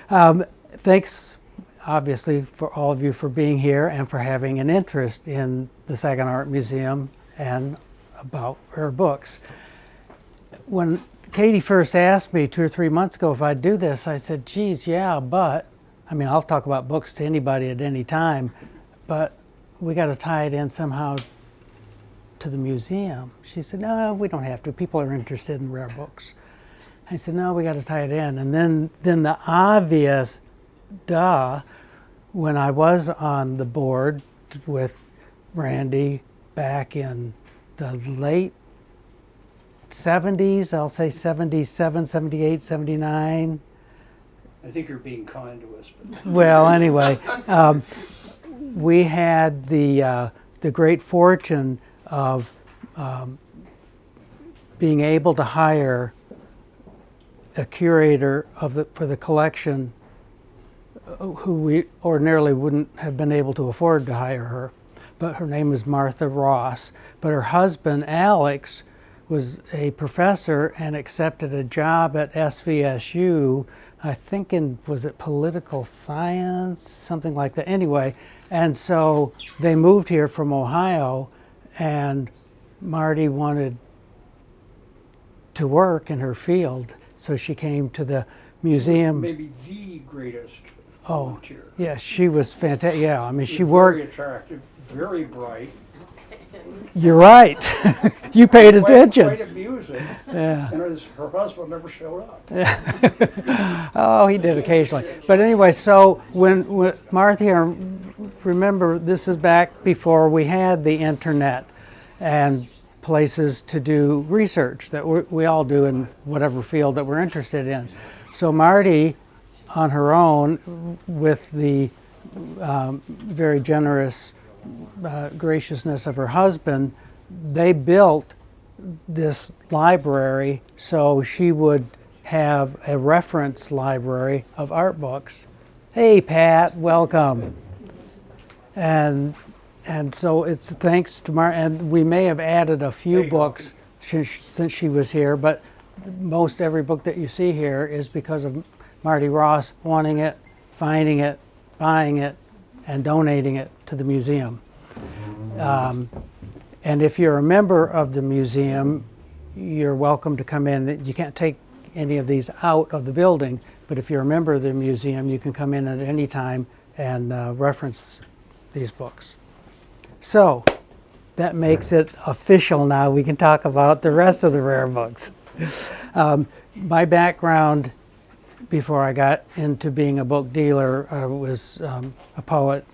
Thanks, obviously, for all of you for being here and for having an interest in the Saginaw Art Museum and about rare books. When Katie first asked me 2 or 3 months ago if I'd do this, I said, geez, yeah, but, I mean, I'll talk about books to anybody at any time, but we got to tie it in somehow to the museum. She said, no, we don't have to. People are interested in rare books. I said, no, we got to tie it in. And then the obvious, when I was on the board with Randy back in the late 70s, I'll say 77, 78, 79. I think you're being kind to us. But. Well, anyway, we had the great fortune of being able to hire a curator for the collection who we ordinarily wouldn't have been able to afford to hire her. But her name is Martha Ross. But her husband, Alex, was a professor and accepted a job at SVSU, I think was it political science, something like that. Anyway, and so they moved here from Ohio, and Marty wanted to work in her field, so she came to the museum. Maybe the greatest volunteer. Yeah, she was fantastic. Yeah, I mean, she worked. worked. Very attractive, very bright. You're right. You paid attention. Quite amusing. Yeah. And her husband never showed up. Yeah. Oh, he did occasionally. But anyway, so when Martha, remember, this is back before we had the internet and places to do research that we all do in whatever field that we're interested in. So Marty, on her own, with the very generous graciousness of her husband, they built this library so she would have a reference library of art books. Hey, Pat, welcome. And so it's thanks to and we may have added a few books since she was here, but most every book that you see here is because of Marty Ross wanting it, finding it, buying it, and donating it to the museum. And if you're a member of the museum, you're welcome to come in. You can't take any of these out of the building, but if you're a member of the museum, you can come in at any time and reference these books. So that makes it official now. We can talk about the rest of the rare books. My background before I got into being a book dealer, I was a poet,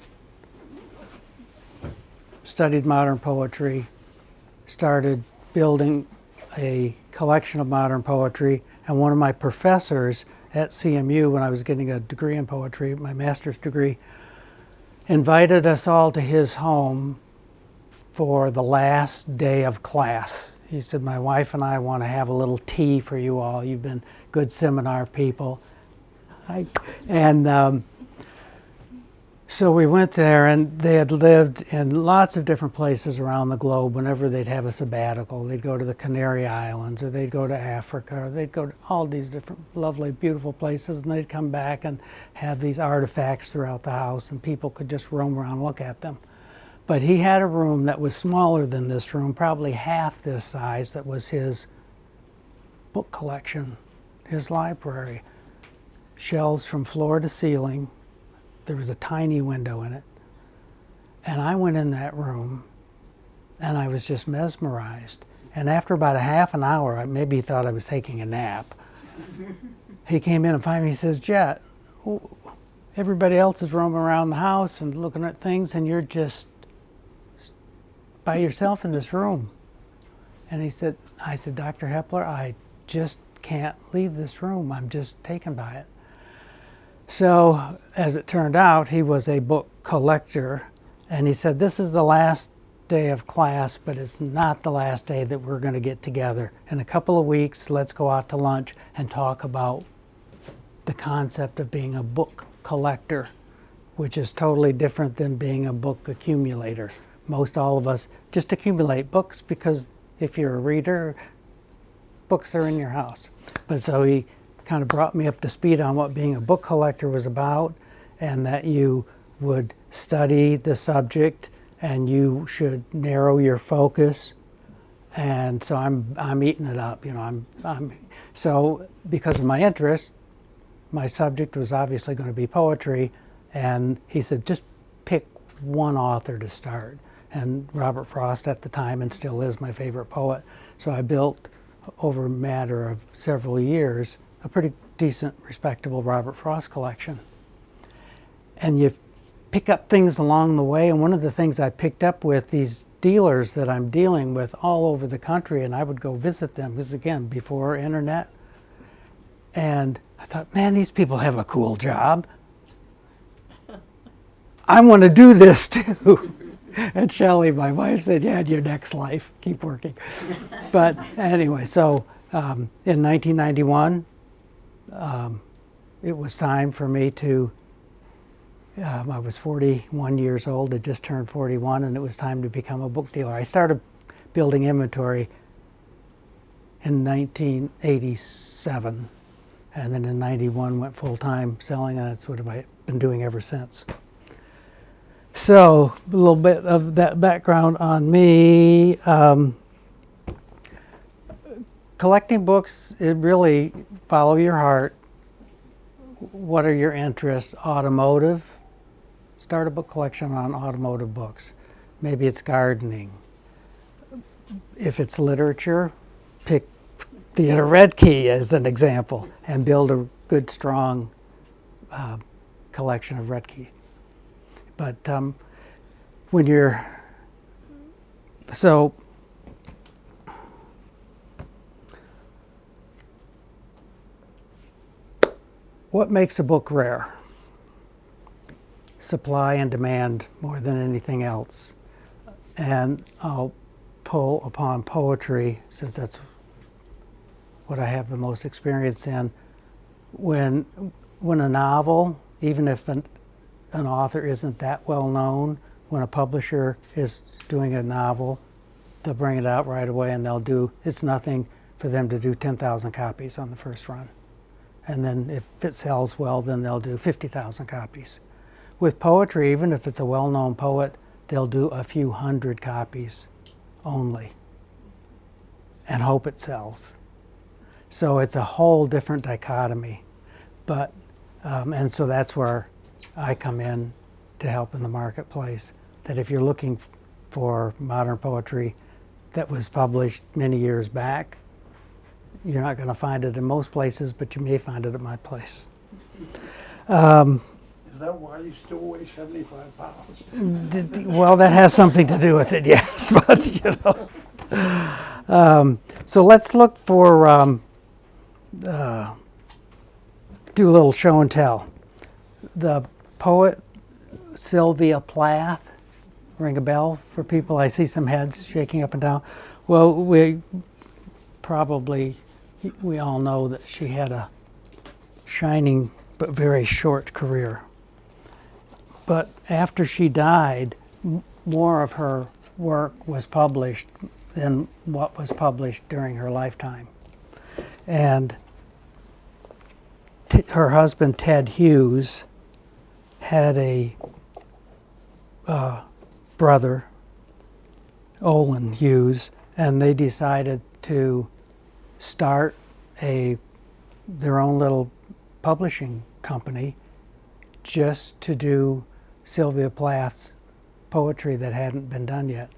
studied modern poetry, started building a collection of modern poetry, and one of my professors at CMU, when I was getting a degree in poetry, my master's degree, invited us all to his home for the last day of class. He said, my wife and I want to have a little tea for you all. You've been good seminar people. So we went there, and they had lived in lots of different places around the globe. Whenever they'd have a sabbatical, they'd go to the Canary Islands, or they'd go to Africa, or they'd go to all these different lovely, beautiful places, and they'd come back and have these artifacts throughout the house, and people could just roam around and look at them. But he had a room that was smaller than this room, probably half this size, that was his book collection, his library. Shelves from floor to ceiling. There was a tiny window in it. And I went in that room, and I was just mesmerized. And after about a half an hour, maybe he thought I was taking a nap, he came in and finally says, Jett, everybody else is roaming around the house and looking at things, and you're just by yourself in this room. And I said, Dr. Hepler, I just can't leave this room. I'm just taken by it. So, as it turned out, he was a book collector, and he said, this is the last day of class, but it's not the last day that we're going to get together. In a couple of weeks, let's go out to lunch and talk about the concept of being a book collector, which is totally different than being a book accumulator. Most all of us just accumulate books because if you're a reader, books are in your house. But so he kind of brought me up to speed on what being a book collector was about, and that you would study the subject and you should narrow your focus. And so I'm eating it up, you know. So because of my interest, my subject was obviously going to be poetry, and he said just pick one author to start. And Robert Frost at the time, and still is, my favorite poet. So I built, over a matter of several years, a pretty decent, respectable Robert Frost collection. And you pick up things along the way, and one of the things I picked up with these dealers that I'm dealing with all over the country, and I would go visit them, because again, before internet, and I thought, man, these people have a cool job. I want to do this too. And Shelley, my wife, said, yeah, in your next life, keep working. But anyway, so in 1991, it was time for me to, I was 41 years old, had just turned 41, and it was time to become a book dealer. I started building inventory in 1987, and then in 91 went full-time selling, and that's what I've been doing ever since. So a little bit of that background on me. Collecting books, it really follow your heart. What are your interests? Automotive. Start a book collection on automotive books. Maybe it's gardening. If it's literature, pick Theodore Redkey as an example and build a good, strong collection of Redkey. But when you're, so what makes a book rare? Supply and demand more than anything else. And I'll pull upon poetry, since that's what I have the most experience in. When a novel, even if an author isn't that well known, when a publisher is doing a novel, they'll bring it out right away, and it's nothing for them to do 10,000 copies on the first run. And then if it sells well, then they'll do 50,000 copies. With poetry, even if it's a well-known poet, they'll do a few hundred copies only and hope it sells. So it's a whole different dichotomy. But, and so that's where I come in to help in the marketplace. That if you're looking for modern poetry that was published many years back, you're not going to find it in most places, but you may find it at my place. Is that why you still weigh 75 pounds? Well, that has something to do with it, yes. But you know, so let's look for do a little show and tell. The poet Sylvia Plath, ring a bell for people? I see some heads shaking up and down. Well, we all know that she had a shining but very short career. But after she died, more of her work was published than what was published during her lifetime. And her husband, Ted Hughes, had a brother, Olin Hughes, and they decided to start their own little publishing company just to do Sylvia Plath's poetry that hadn't been done yet.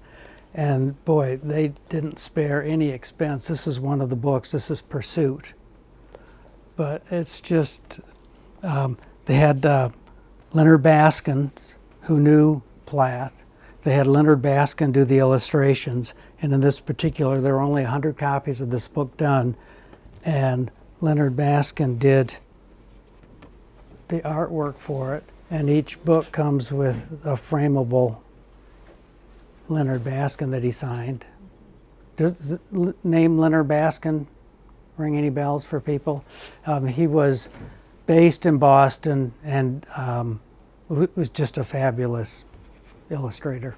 And boy, they didn't spare any expense. This is one of the books. This is Pursuit. But it's just, they had Leonard Baskin, who knew Plath. They had Leonard Baskin do the illustrations. And in this particular, there were only 100 copies of this book done. And Leonard Baskin did the artwork for it. And each book comes with a frameable Leonard Baskin that he signed. Does the name Leonard Baskin ring any bells for people? He was based in Boston and was just a fabulous illustrator.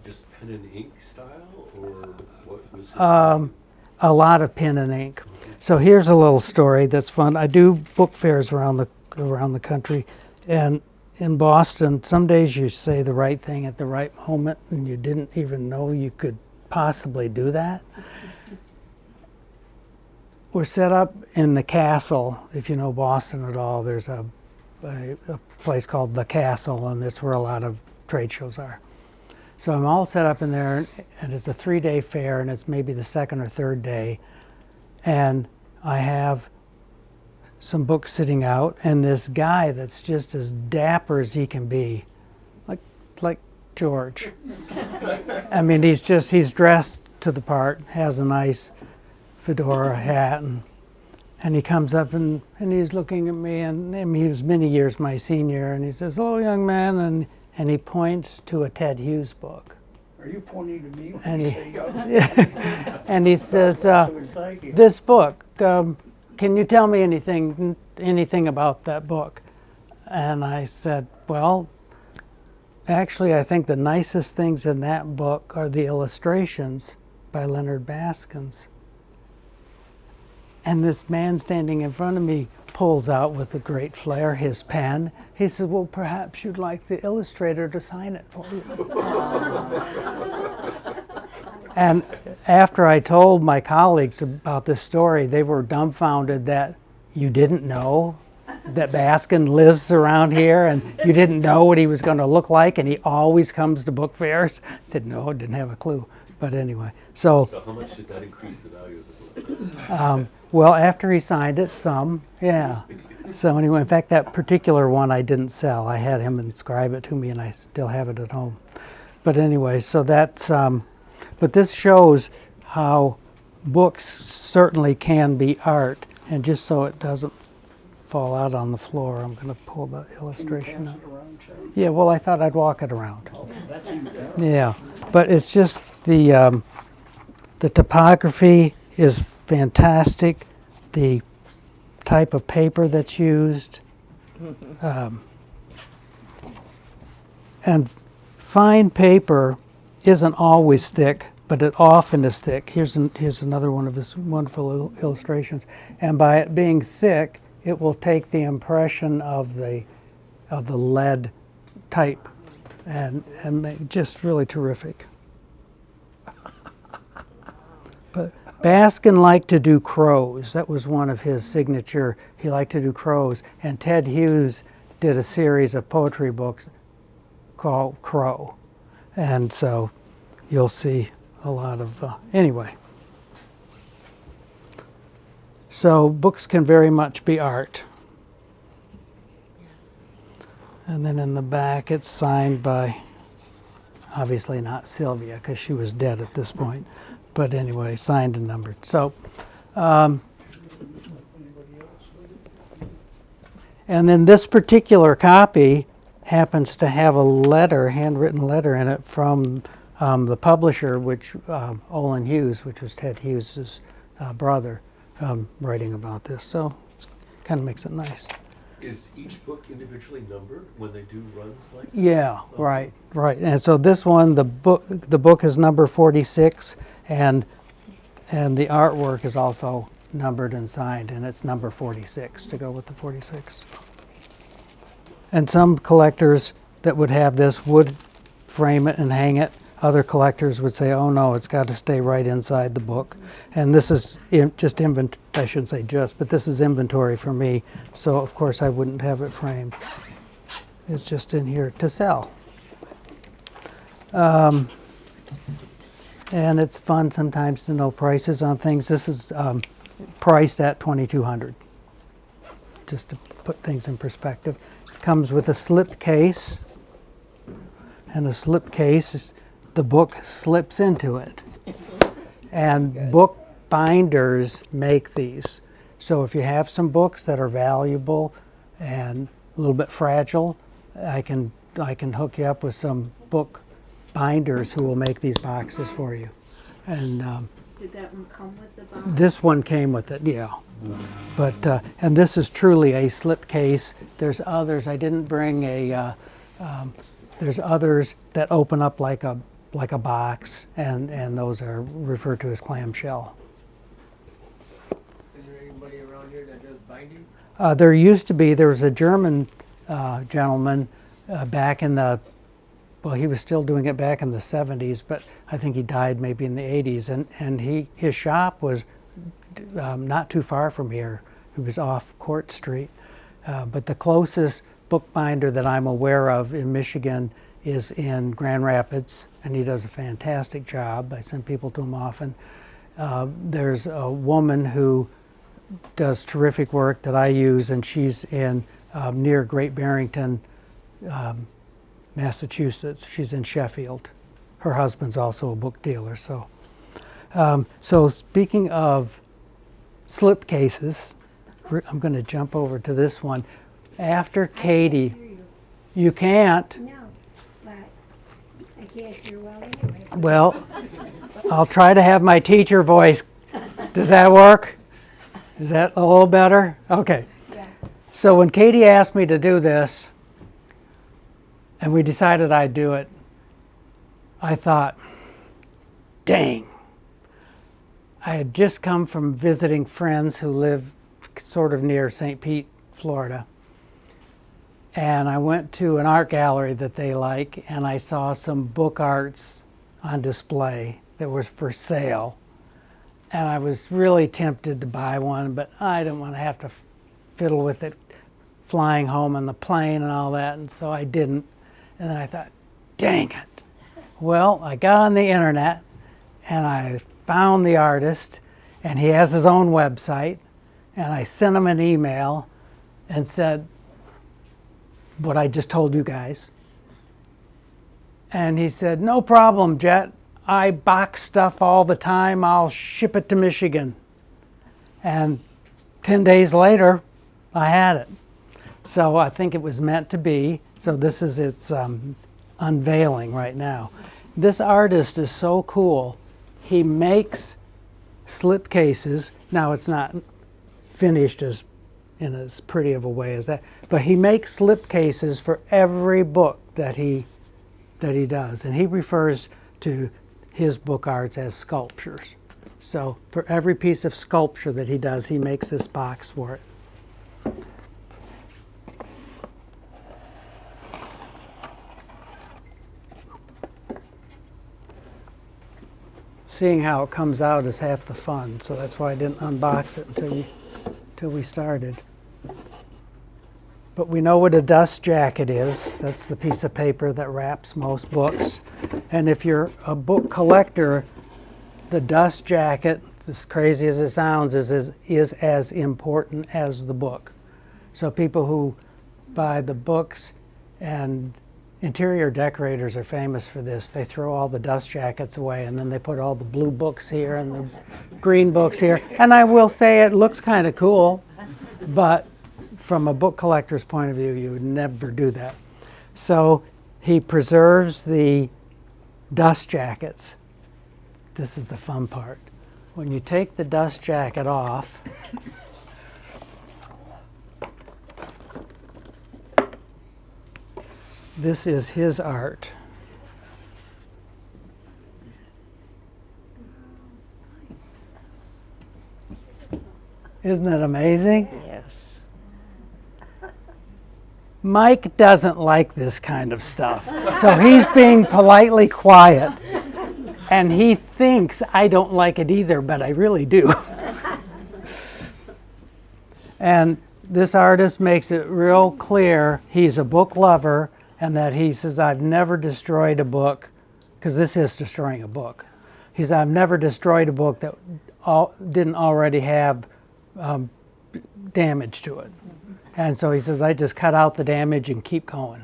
Just pen and ink style, or what was his a lot of pen and ink. So here's a little story that's fun. I do book fairs around the country, and in Boston, some days you say the right thing at the right moment, and you didn't even know you could possibly do that. We're set up in the Castle. If you know Boston at all, there's a place called the Castle, and that's where a lot of trade shows are. So I'm all set up in there, and it's a 3-day fair, and it's maybe the second or third day. And I have some books sitting out, and this guy that's just as dapper as he can be, like George. I mean, he's dressed to the part, has a nice fedora hat, and he comes up and he's looking at me, and he was many years my senior, and he says, "Hello, young man," and he points to a Ted Hughes book. Are you pointing to me when And you he- say young? And he says, Thank you. "This book, can you tell me anything about that book?" And I said, "Well, actually, I think the nicest things in that book are the illustrations by Leonard Baskins." And this man standing in front of me pulls out with a great flair his pen. He says, "Well, perhaps you'd like the illustrator to sign it for you." And after I told my colleagues about this story, they were dumbfounded that you didn't know that Baskin lives around here, and you didn't know what he was going to look like, and he always comes to book fairs. I said, "No, didn't have a clue." But anyway, So how much did that increase the value of the book? well, after he signed it, some, yeah. So anyway, in fact, that particular one I didn't sell. I had him inscribe it to me, and I still have it at home. But anyway, so that's, but this shows how books certainly can be art, and just so it doesn't fall out on the floor, I'm going to pull the Can you illustration pass up. it around, Sharon? Yeah, well, I thought I'd walk it around. Oh, that's even better. Yeah, but it's just the topography is fantastic. The type of paper that's used, and fine paper isn't always thick, but it often is thick. Here's another one of his wonderful illustrations. And by it being thick, it will take the impression of the lead type, and make just really terrific. But Baskin liked to do crows. That was one of his signature. He liked to do crows. And Ted Hughes did a series of poetry books called Crow. And so you'll see a lot of, anyway. So books can very much be art. And then in the back, it's signed by, obviously not Sylvia, because she was dead at this point. But anyway, signed and numbered. So, and then this particular copy happens to have a letter, handwritten letter in it from the publisher, which Olin Hughes, which was Ted Hughes's brother, writing about this. So, it kind of makes it nice. Is each book individually numbered when they do runs like that? Yeah, right. And so this one, the book is number 46, and the artwork is also numbered and signed, and it's number 46 to go with the 46. And some collectors that would have this would frame it and hang it. Other collectors would say, "Oh no, it's got to stay right inside the book." And this is just I shouldn't say just, but this is inventory for me. So of course I wouldn't have it framed. It's just in here to sell. And it's fun sometimes to know prices on things. This is priced at $2,200, just to put things in perspective. It comes with a slip case, and a slip case, the book slips into it. And book binders make these. So if you have some books that are valuable and a little bit fragile, I can hook you up with some book binders who will make these boxes for you. And Did that one come with the box? this one came with it, yeah. But and this is truly a slip case. There's others. I didn't bring a. There's others that open up like a box, and those are referred to as clamshell. Is there binding? There used to be, there was a German gentleman back in the, well, he was still doing it back in the 70s, but I think he died maybe in the 80s. And his shop was not too far from here. It was off Court Street. But the closest bookbinder that I'm aware of in Michigan is in Grand Rapids, and he does a fantastic job. I send people to him often. There's a woman who does terrific work that I use, and she's in near Great Barrington, Massachusetts. She's in Sheffield. Her husband's also a book dealer. So speaking of slipcases, I'm going to jump over to this one. After Katie, you can't. No, but I can't hear well anyway. Well, I'll try to have my teacher voice. Does that work? Is that a little better? Okay. Yeah. So when Katie asked me to do this, and we decided I'd do it, I thought, dang. I had just come from visiting friends who live sort of near St. Pete, Florida. And I went to an art gallery that they like, and I saw some book arts on display that were for sale. And I was really tempted to buy one, but I didn't want to have to fiddle with it flying home on the plane and all that, and so I didn't. And then I thought, dang it. Well, I got on the internet, and I found the artist, and he has his own website, and I sent him an email and said what I just told you guys. And he said, no problem, Jett. I box stuff all the time. I'll ship it to Michigan. And 10 days later, I had it. So I think it was meant to be. So this is its unveiling right now. This artist is so cool. He makes slipcases. Now it's not finished in as pretty of a way as that, but he makes slipcases for every book that he does, and he refers to his book arts as sculptures. So for every piece of sculpture that he does, he makes this box for it. Seeing how it comes out is half the fun, so that's why I didn't unbox it until we started. But we know what a dust jacket is. That's the piece of paper that wraps most books. And if you're a book collector, the dust jacket, as crazy as it sounds, is as important as the book. So people who buy the books, and interior decorators are famous for this, they throw all the dust jackets away, and then they put all the blue books here and the green books here. And I will say it looks kind of cool, but from a book collector's point of view, you would never do that. So he preserves the dust jackets. This is the fun part. When you take the dust jacket off, this is his art. Isn't that amazing? Yes. Mike doesn't like this kind of stuff, so he's being politely quiet. And he thinks I don't like it either, but I really do. And this artist makes it real clear he's a book lover, and that he says, I've never destroyed a book, because this is destroying a book. He said, I've never destroyed a book that didn't already have damage to it. And so he says, I just cut out the damage and keep going.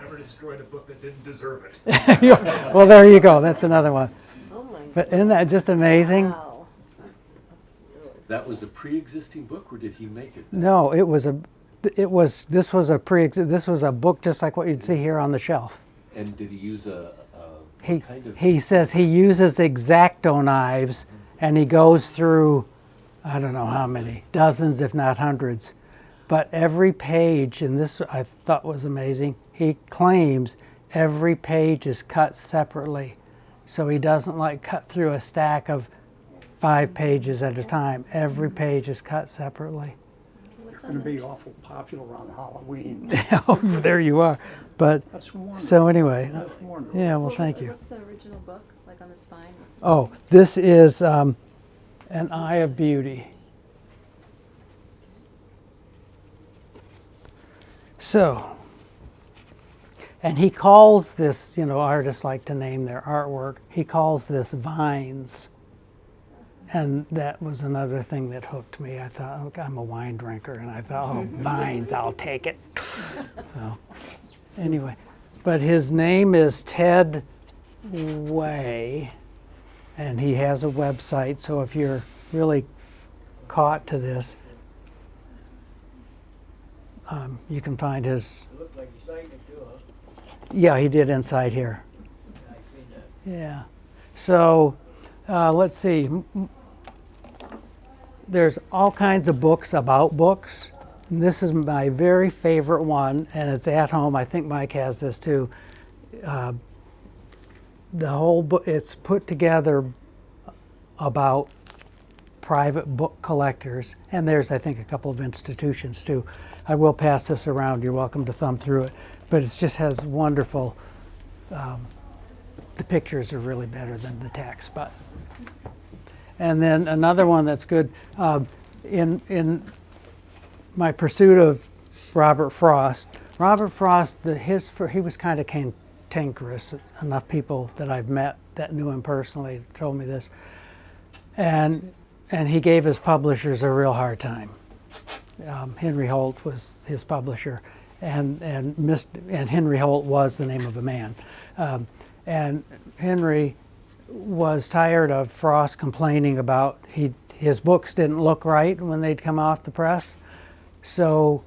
Never destroyed a book that didn't deserve it. Well, there you go. That's another one. Oh my But isn't that just amazing? Wow. That was a pre-existing book, or did he make it? No, this was a book just like what you'd see here on the shelf. And did he use He says he uses X-Acto knives, and he goes through, I don't know how many, dozens if not hundreds. But every page, and this I thought was amazing, he claims every page is cut separately. So he doesn't like cut through a stack of 5 pages at a time. Every page is cut separately. It's gonna be awful popular around Halloween. Oh, there you are. But That's wonderful. so anyway, That's wonderful. yeah. Well, thank you. What's the original book, like on the spine? Oh, this is An Eye of Beauty. So, and he calls this, artists like to name their artwork, he calls this vines. And that was another thing that hooked me. I thought, okay, I'm a wine drinker, and I thought, oh, vines, I'll take it. So, anyway, but his name is Ted Way, and he has a website, so if you're really caught to this, you can find his. It looked like you signed it to us. Yeah, he did inside here. I seen that. Yeah. So let's see. There's all kinds of books about books. And this is my very favorite one, and it's at home. I think Mike has this too. The whole book, it's put together about private book collectors, and there's, I think, a couple of institutions too. I will pass this around. You're welcome to thumb through it, but it just has wonderful. The pictures are really better than the text, but. And then another one that's good, in my pursuit of Robert Frost. Robert Frost, he was kind of cantankerous. Enough people that I've met that knew him personally told me this, and he gave his publishers a real hard time. Henry Holt was his publisher, and Henry Holt was the name of a man, and Henry was tired of Frost complaining about his books didn't look right when they'd come off the press. So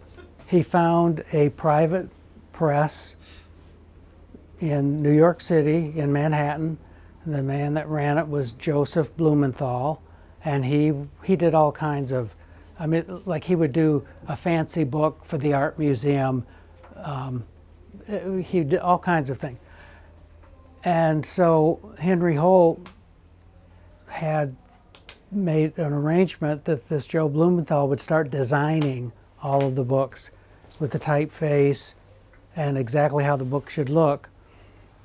he found a private press in New York City, in Manhattan. The man that ran it was Joseph Blumenthal, and he did all kinds of, like he would do a fancy book for the art museum. He did all kinds of things. And so Henry Holt had made an arrangement that this Joe Blumenthal would start designing all of the books with the typeface and exactly how the book should look.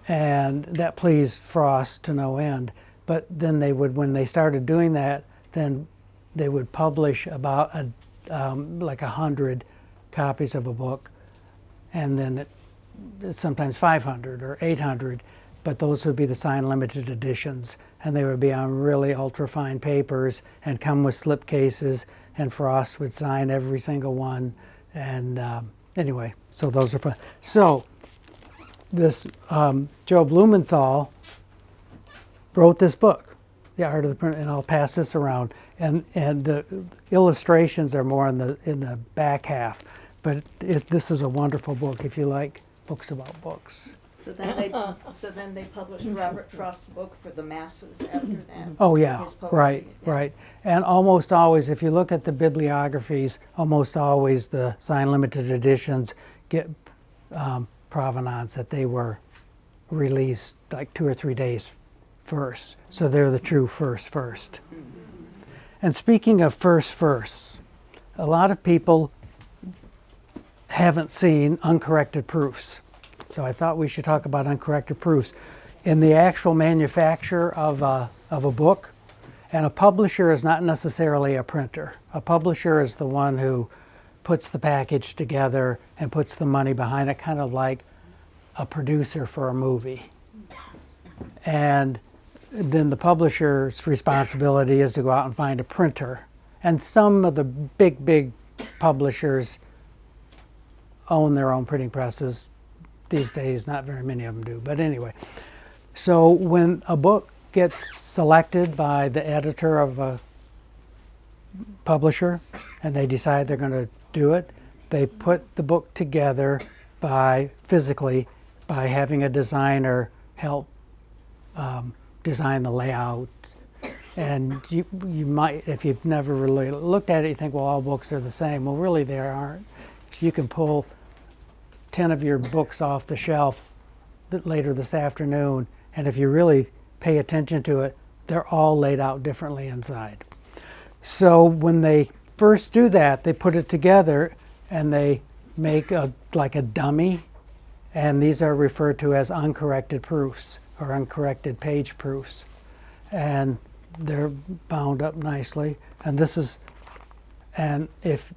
And that pleased Frost to no end. But then when they started doing that, then they would publish about like 100 copies of a book, and then it's sometimes 500 or 800. But those would be the signed limited editions, and they would be on really ultra-fine papers and come with slip cases, and Frost would sign every single one. And anyway, so those are fun. So this Joe Blumenthal wrote this book, The Art of the Print, and I'll pass this around. And the illustrations are more in the back half, but this is a wonderful book if you like books about books. So then they published Robert Frost's book for the masses after that. Oh yeah, His poetry, right, yeah. right. And almost always, if you look at the bibliographies, almost always the signed limited editions get provenance that they were released like 2 or 3 days first. So they're the true first. And speaking of firsts, a lot of people haven't seen uncorrected proofs. So I thought we should talk about uncorrected proofs. In the actual manufacture of a book, and a publisher is not necessarily a printer. A publisher is the one who puts the package together and puts the money behind it, kind of like a producer for a movie. And then the publisher's responsibility is to go out and find a printer. And some of the big publishers own their own printing presses. These days, not very many of them do, but anyway. So when a book gets selected by the editor of a publisher and they decide they're going to do it, they put the book together physically by having a designer help design the layout. And you might, if you've never really looked at it, you think, well, all books are the same. Well, really, they aren't. You can pull 10 of your books off the shelf later this afternoon, and if you really pay attention to it, they're all laid out differently inside. So when they first do that, they put it together and they make like a dummy, and these are referred to as uncorrected proofs or uncorrected page proofs. And they're bound up nicely. And this is, and if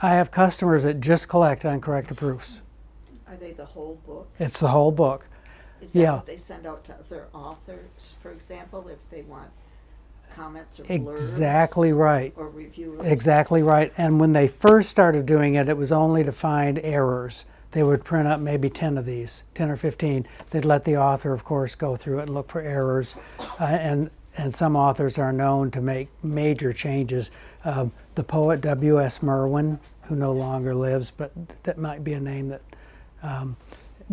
I have customers that just collect uncorrected proofs. Are they the whole book? It's the whole book. Is that Yeah. what they send out to other authors, for example, if they want comments or blurbs? Exactly right. Or reviewers? Exactly right. And when they first started doing it, it was only to find errors. They would print up maybe 10 of these, 10 or 15. They'd let the author, of course, go through it and look for errors. And some authors are known to make major changes. The poet W.S. Merwin, who no longer lives, but that might be a name that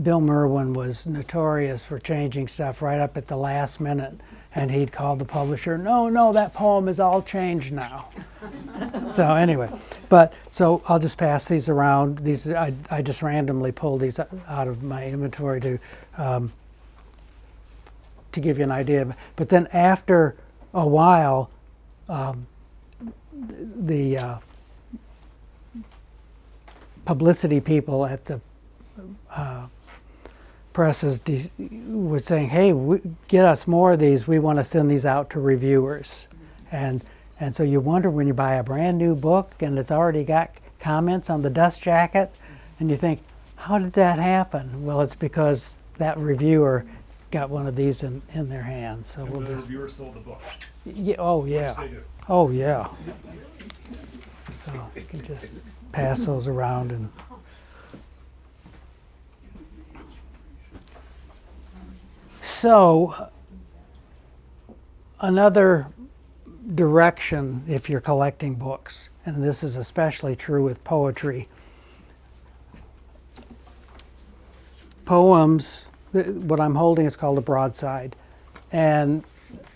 Bill Merwin was notorious for changing stuff right up at the last minute. And he'd call the publisher, no, that poem is all changed now. So anyway, so I'll just pass these around. These I just randomly pulled these out of my inventory to give you an idea. But then after a while, the publicity people at the presses were saying, hey, get us more of these. We want to send these out to reviewers. And so you wonder when you buy a brand new book and it's already got comments on the dust jacket, and you think, how did that happen? Well, it's because that reviewer got one of these in their hands. So And we'll the just, reviewer sold the book. yeah, oh yeah, They do. oh yeah. So you can just pass those around. And so another direction if you're collecting books, and this is especially true with poetry. Poems, what I'm holding is called a broadside. And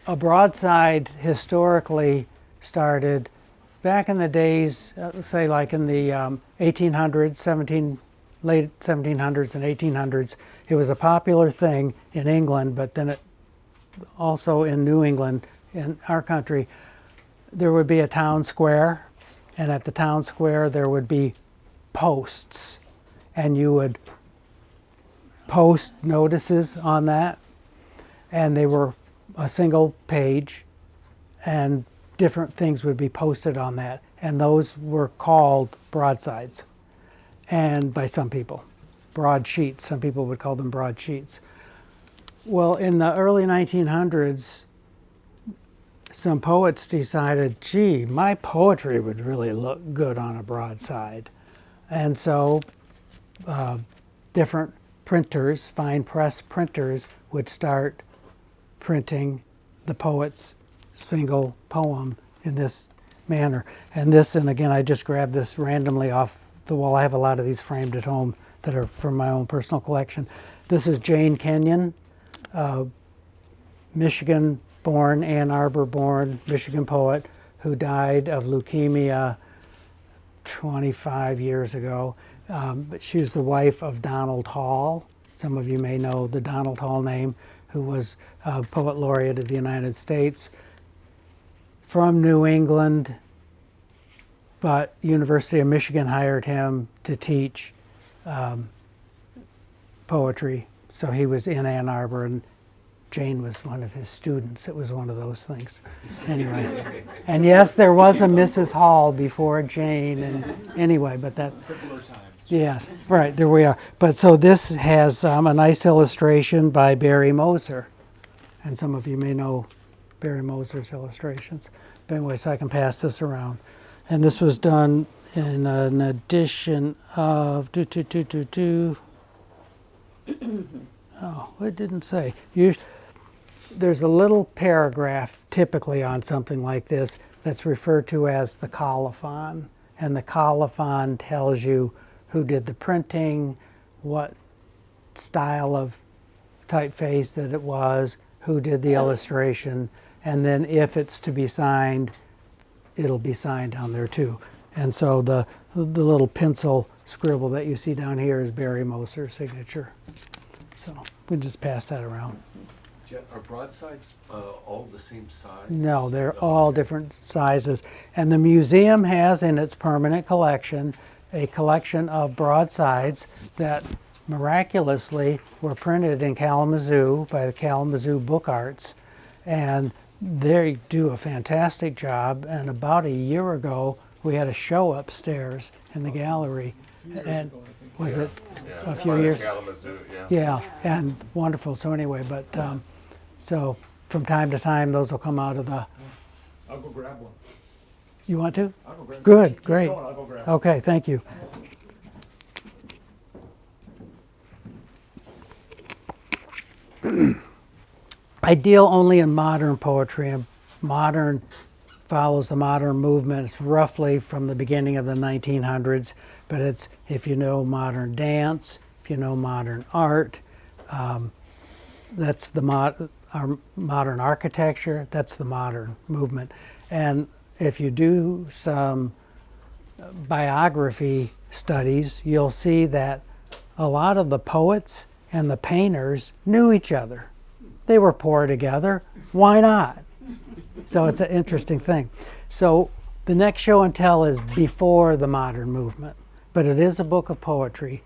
a broadside historically started back in the days, say like in the 1800s, late 1700s and 1800s. It was a popular thing in England, but then it also in New England, in our country, there would be a town square, and at the town square there would be posts, and you would post notices on that, and they were a single page, and different things would be posted on that, and those were called broadsides, and by some people, broadsheets. Some people would call them broadsheets. Well, in the early 1900s, some poets decided, gee, my poetry would really look good on a broadside. And so different printers, fine press printers, would start printing the poet's single poem in this manner. And this, and again, I just grabbed this randomly off the wall. I have a lot of these framed at home that are from my own personal collection. This is Jane Kenyon, Michigan-born, Ann Arbor-born Michigan poet who died of leukemia 25 years ago. But she was the wife of Donald Hall. Some of you may know the Donald Hall name, who was Poet Laureate of the United States. From New England, but University of Michigan hired him to teach poetry. So he was in Ann Arbor, and Jane was one of his students. It was one of those things. Anyway, and yes, there was a Mrs. Hall before Jane, and anyway, but that's... Simpler times. Yeah, right, there we are. But so this has a nice illustration by Barry Moser. And some of you may know Barry Moser's illustrations. But anyway, so I can pass this around. And this was done in an edition of... Oh, it didn't say. There's a little paragraph typically on something like this that's referred to as the colophon. And the colophon tells you who did the printing, what style of typeface that it was, who did the illustration, and then if it's to be signed, it'll be signed down there too. And so the little pencil scribble that you see down here is Barry Moser's signature. So we just pass that around. Jett, are broadsides all the same size? No, they're all different sizes. And the museum has in its permanent collection a collection of broadsides that miraculously were printed in Kalamazoo by the Kalamazoo Book Arts. And they do a fantastic job. And about a year ago, we had a show upstairs in the gallery. And was it a few years? Kalamazoo, yeah. Yeah, and wonderful. So anyway, but so from time to time, those will come out of the. I'll go grab one. You want to? I'll go grab one. Good, Keep great. going, I'll go grab one. Okay, thank you. I deal only in modern poetry, and modern follows the modern movement. It's roughly from the beginning of the 1900s, but it's if you know modern dance, if you know modern art, that's the our modern architecture, that's the modern movement. And if you do some biography studies, you'll see that a lot of the poets and the painters knew each other. They were poor together. Why not? So it's an interesting thing. So the next show and tell is before the modern movement, but it is a book of poetry.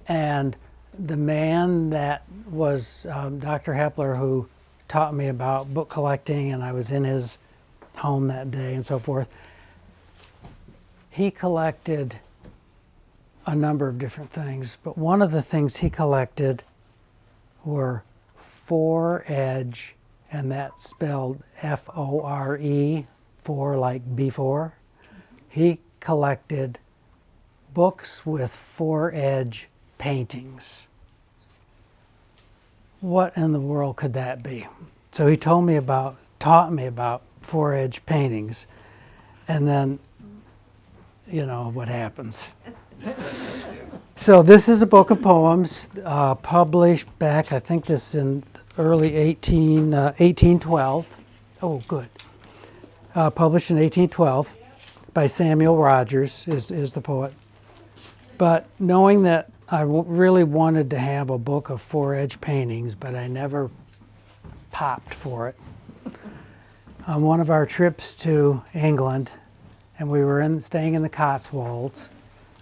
And the man that was Dr. Hepler, who taught me about book collecting, and I was in his home that day and so forth, he collected a number of different things, but one of the things he collected were Fore-edge, and that's spelled F-O-R-E, for like before. He collected books with Fore-edge paintings. What in the world could that be? So he taught me about Fore-edge paintings, and then you know what happens. So this is a book of poems published back, I think this in early 1812. Oh, good. Published in 1812 by Samuel Rogers is the poet. But knowing that I really wanted to have a book of Fore-edge paintings, but I never popped for it. On one of our trips to England, and we were staying in the Cotswolds,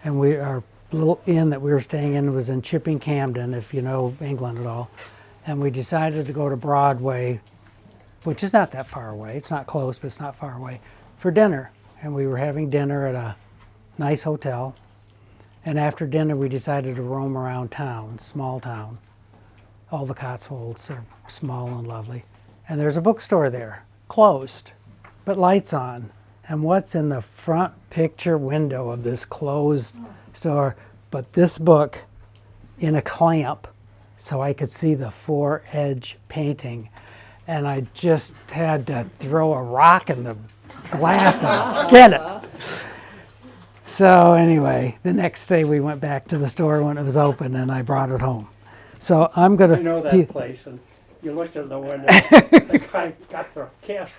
and our little inn that we were staying in was in Chipping Campden, if you know England at all. And we decided to go to Broadway, which is not that far away. It's not close, but it's not far away, for dinner. And we were having dinner at a nice hotel. And after dinner, we decided to roam around town, small town. All the Cotswolds are small and lovely. And there's a bookstore there, closed, but lights on. And what's in the front picture window of this closed store but this book in a clamp so I could see the Fore-edge painting. And I just had to throw a rock in the glass and get it. So anyway, the next day we went back to the store when it was open and I brought it home. So I'm going to... You know that place, and you looked in the window, the guy got the cast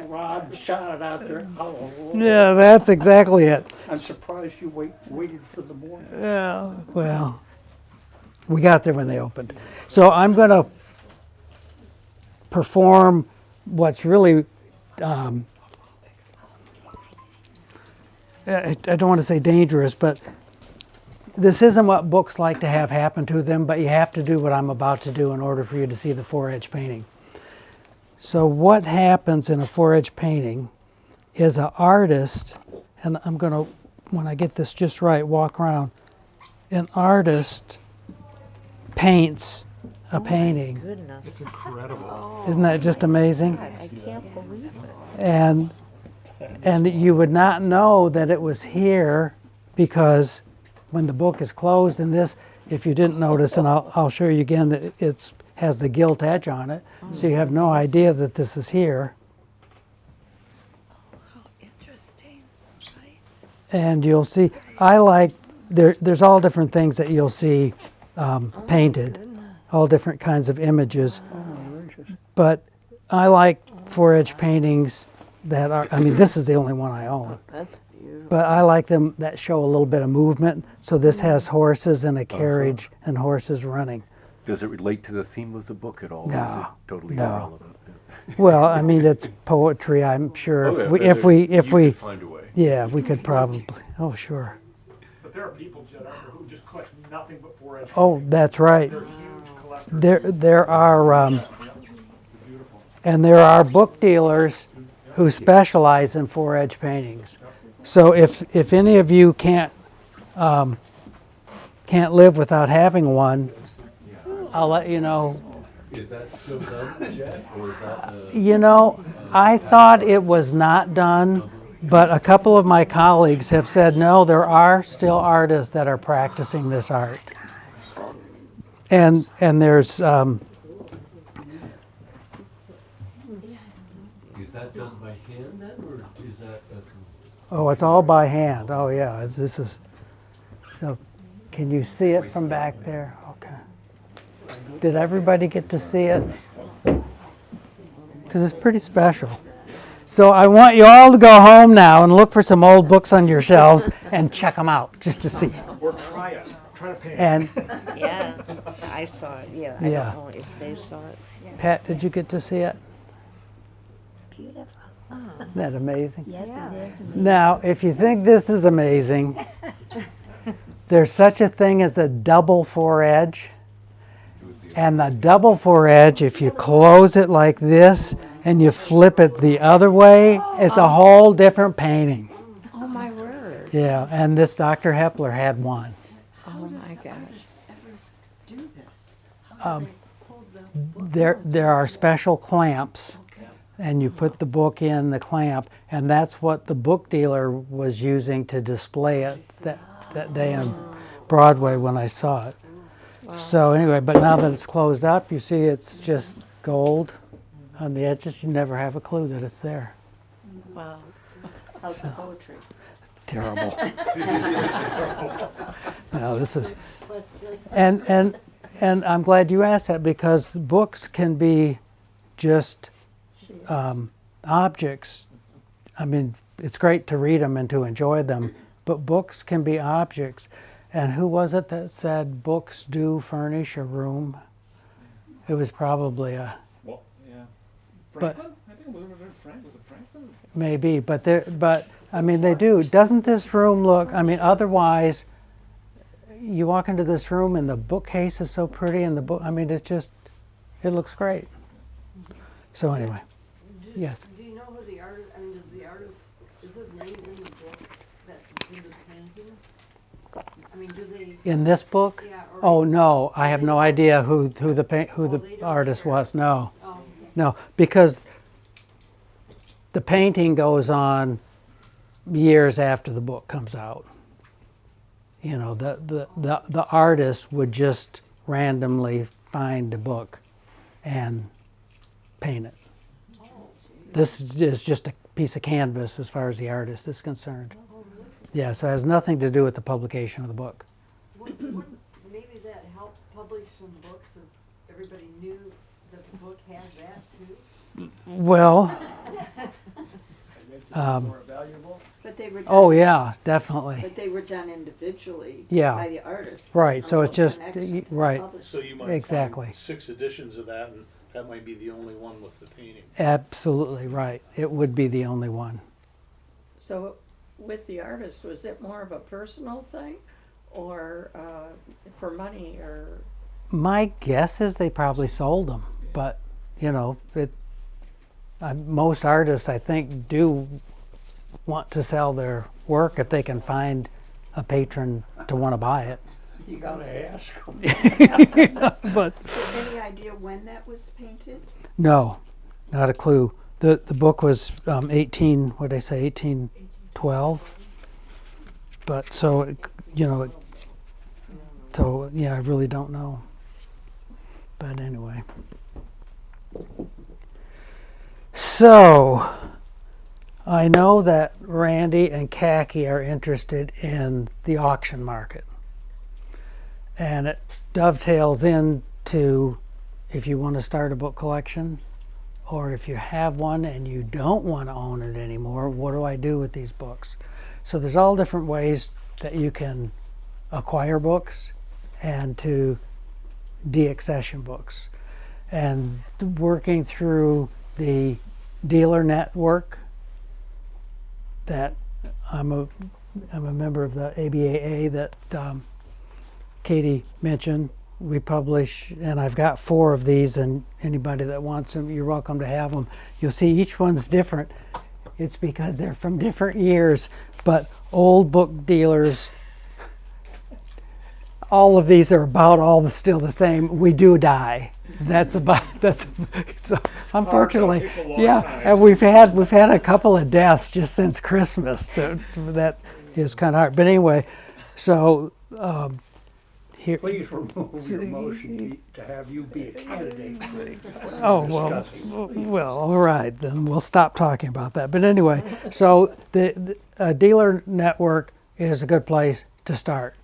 rod and shot it out there. Oh, Yeah, that's exactly it. I'm surprised you waited for the morning. Yeah, well, we got there when they opened. So I'm going to perform what's really, I don't want to say dangerous, but this isn't what books like to have happen to them, but you have to do what I'm about to do in order for you to see the Fore-edge painting. So what happens in a Fore-edge painting is an artist, and I'm going to, when I get this just right, walk around. An artist paints a painting. Goodness. It's incredible. Isn't that just amazing? I can't believe it. And you would not know that it was here because when the book is closed, and this, if you didn't notice, and I'll show you again, that it has the gilt edge on it, so you have no idea that this is here. How interesting, right? And you'll see, I like, there's all different things that you'll see painted, all different kinds of images. But I like Fore-edge paintings that are, I mean, this is the only one I own. That's beautiful. But I like them that show a little bit of movement. So this has horses and a carriage and horses running. Does it relate to the theme of the book at all? Or is No, it totally no. irrelevant? Well, I mean, it's poetry, I'm sure. Oh, yeah, If you we, could find a way. yeah, we could probably, oh, sure. But there are people, Jett, out there who just collect nothing but Fore-edge. Oh, paintings. that's right. They're huge collectors. There are, and there are book dealers who specialize in Fore-edge paintings. So if any of you can't live without having one, I'll let you know. Is that still done, Jett, or is that? You know, I thought it was not done, but a couple of my colleagues have said, no, there are still artists that are practicing this art. And there's, Is that done by hand then, or is that? oh, it's all by hand. Oh, yeah, this is, so can you see it from back there? Okay. Did everybody get to see it? Because it's pretty special. So I want you all to go home now and look for some old books on your shelves and check them out just to see. Or try it. Try to paint it. And Yeah, I saw it, yeah. I Yeah. don't know if they saw it. Pat, did you get to see it? Beautiful. Isn't that amazing? Yes, it is. Now, if you think this is amazing, there's such a thing as a double Fore-edge. And the double Fore-edge, if you close it like this and you flip it the other way, it's a whole different painting. Oh, my word. Yeah, and this Dr. Hepler had one. Oh, my gosh. There are special clamps, and you put the book in the clamp, and that's what the book dealer was using to display it that day on Broadway when I saw it. So anyway, but now that it's closed up, you see it's just gold on the edges. You never have a clue that it's there. Wow. How's the poetry? Terrible. No, this is, and I'm glad you asked that, because books can be just objects. I mean, it's great to read them and to enjoy them, but books can be objects. And who was it that said books do furnish a room? It was probably Well, yeah. But- Franklin? I think was it Franklin? maybe, but I mean, they do. Doesn't this room look, I mean, otherwise, you walk into this room and the bookcase is so pretty, and the book, I mean, it looks great. So anyway, yes. Do you know who the artist, I mean, does the artist, is his name in the book that did the painting? I mean, do they, In this book? yeah, or? Oh, no, I have no idea who they the don't artist care. was. No, Oh, no, because the painting goes on years after the book comes out. You know, the artist would just randomly find a book and paint it. This is just a piece of canvas as far as the artist is concerned. Yeah, so it has nothing to do with the publication of the book. wouldn't maybe that help publish some books if everybody knew that the book had that too? Well, More valuable. But they were done, oh yeah, definitely. but they were done individually Yeah. by the artist. Right, There's so no it's just- connection to the right. publisher. So you might Exactly. find 6 editions of that, and that might be the only one with the painting. Absolutely right. It would be the only one. So with the artist, was it more of a personal thing or for money or? My guess is they probably sold them, but you know, most artists, I think, do want to sell their work if they can find a patron to want to buy it. You gotta ask them. But Any idea when that was painted? no, not a clue. The book was 1812. But so, you know, so yeah, I really don't know. But anyway. So, I know that Randy and Khaki are interested in the auction market. And it dovetails into if you want to start a book collection, or if you have one and you don't want to own it anymore, what do I do with these books? So there's all different ways that you can acquire books and to de-accession books. And working through the dealer network that I'm a member of the ABAA that Katie mentioned. We publish, and I've got 4 of these, and anybody that wants them, you're welcome to have them. You'll see each one's different. It's because they're from different years, but old book dealers, all of these are about still the same. We do die. That's so unfortunately, Takes a long yeah. time. And we've had a couple of deaths just since Christmas. That is kind of hard. But anyway, so here. Please remove your motion to have you be a candidate. Oh, well, all right, then we'll stop talking about that. But anyway, so the dealer network is a good place to start.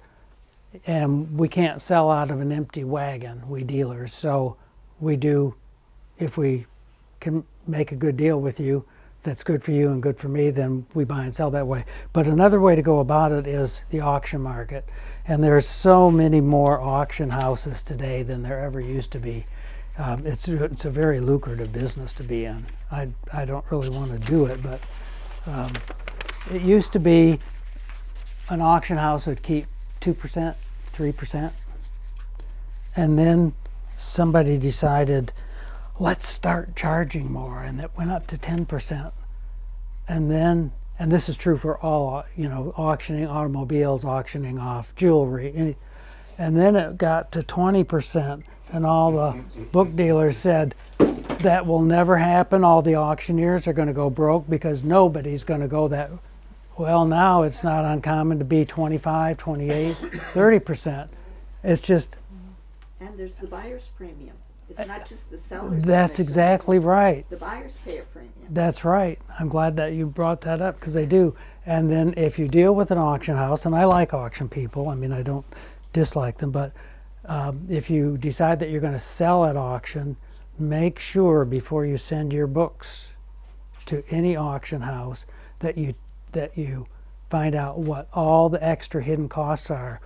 And we can't sell out of an empty wagon, we dealers. So we do, if we can make a good deal with you, that's good for you and good for me, then we buy and sell that way. But another way to go about it is the auction market. And there's so many more auction houses today than there ever used to be. It's a very lucrative business to be in. I don't really want to do it, but it used to be an auction house would keep 2%, 3%. And then somebody decided, let's start charging more, and it went up to 10%. And then, and this is true for all, auctioning automobiles, auctioning off jewelry, and then it got to 20%, and all the book dealers said, that will never happen. All the auctioneers are going to go broke because nobody's going to go that. Well, now it's not uncommon to be 25, 28, 30%. It's just. And there's the buyer's premium. It's not just the seller's. That's exactly right. The buyers pay a premium. That's right. I'm glad that you brought that up because they do. And then if you deal with an auction house, and I like auction people, I mean, I don't dislike them, but if you decide that you're going to sell at auction, make sure before you send your books to any auction house that you find out what all the extra hidden costs are.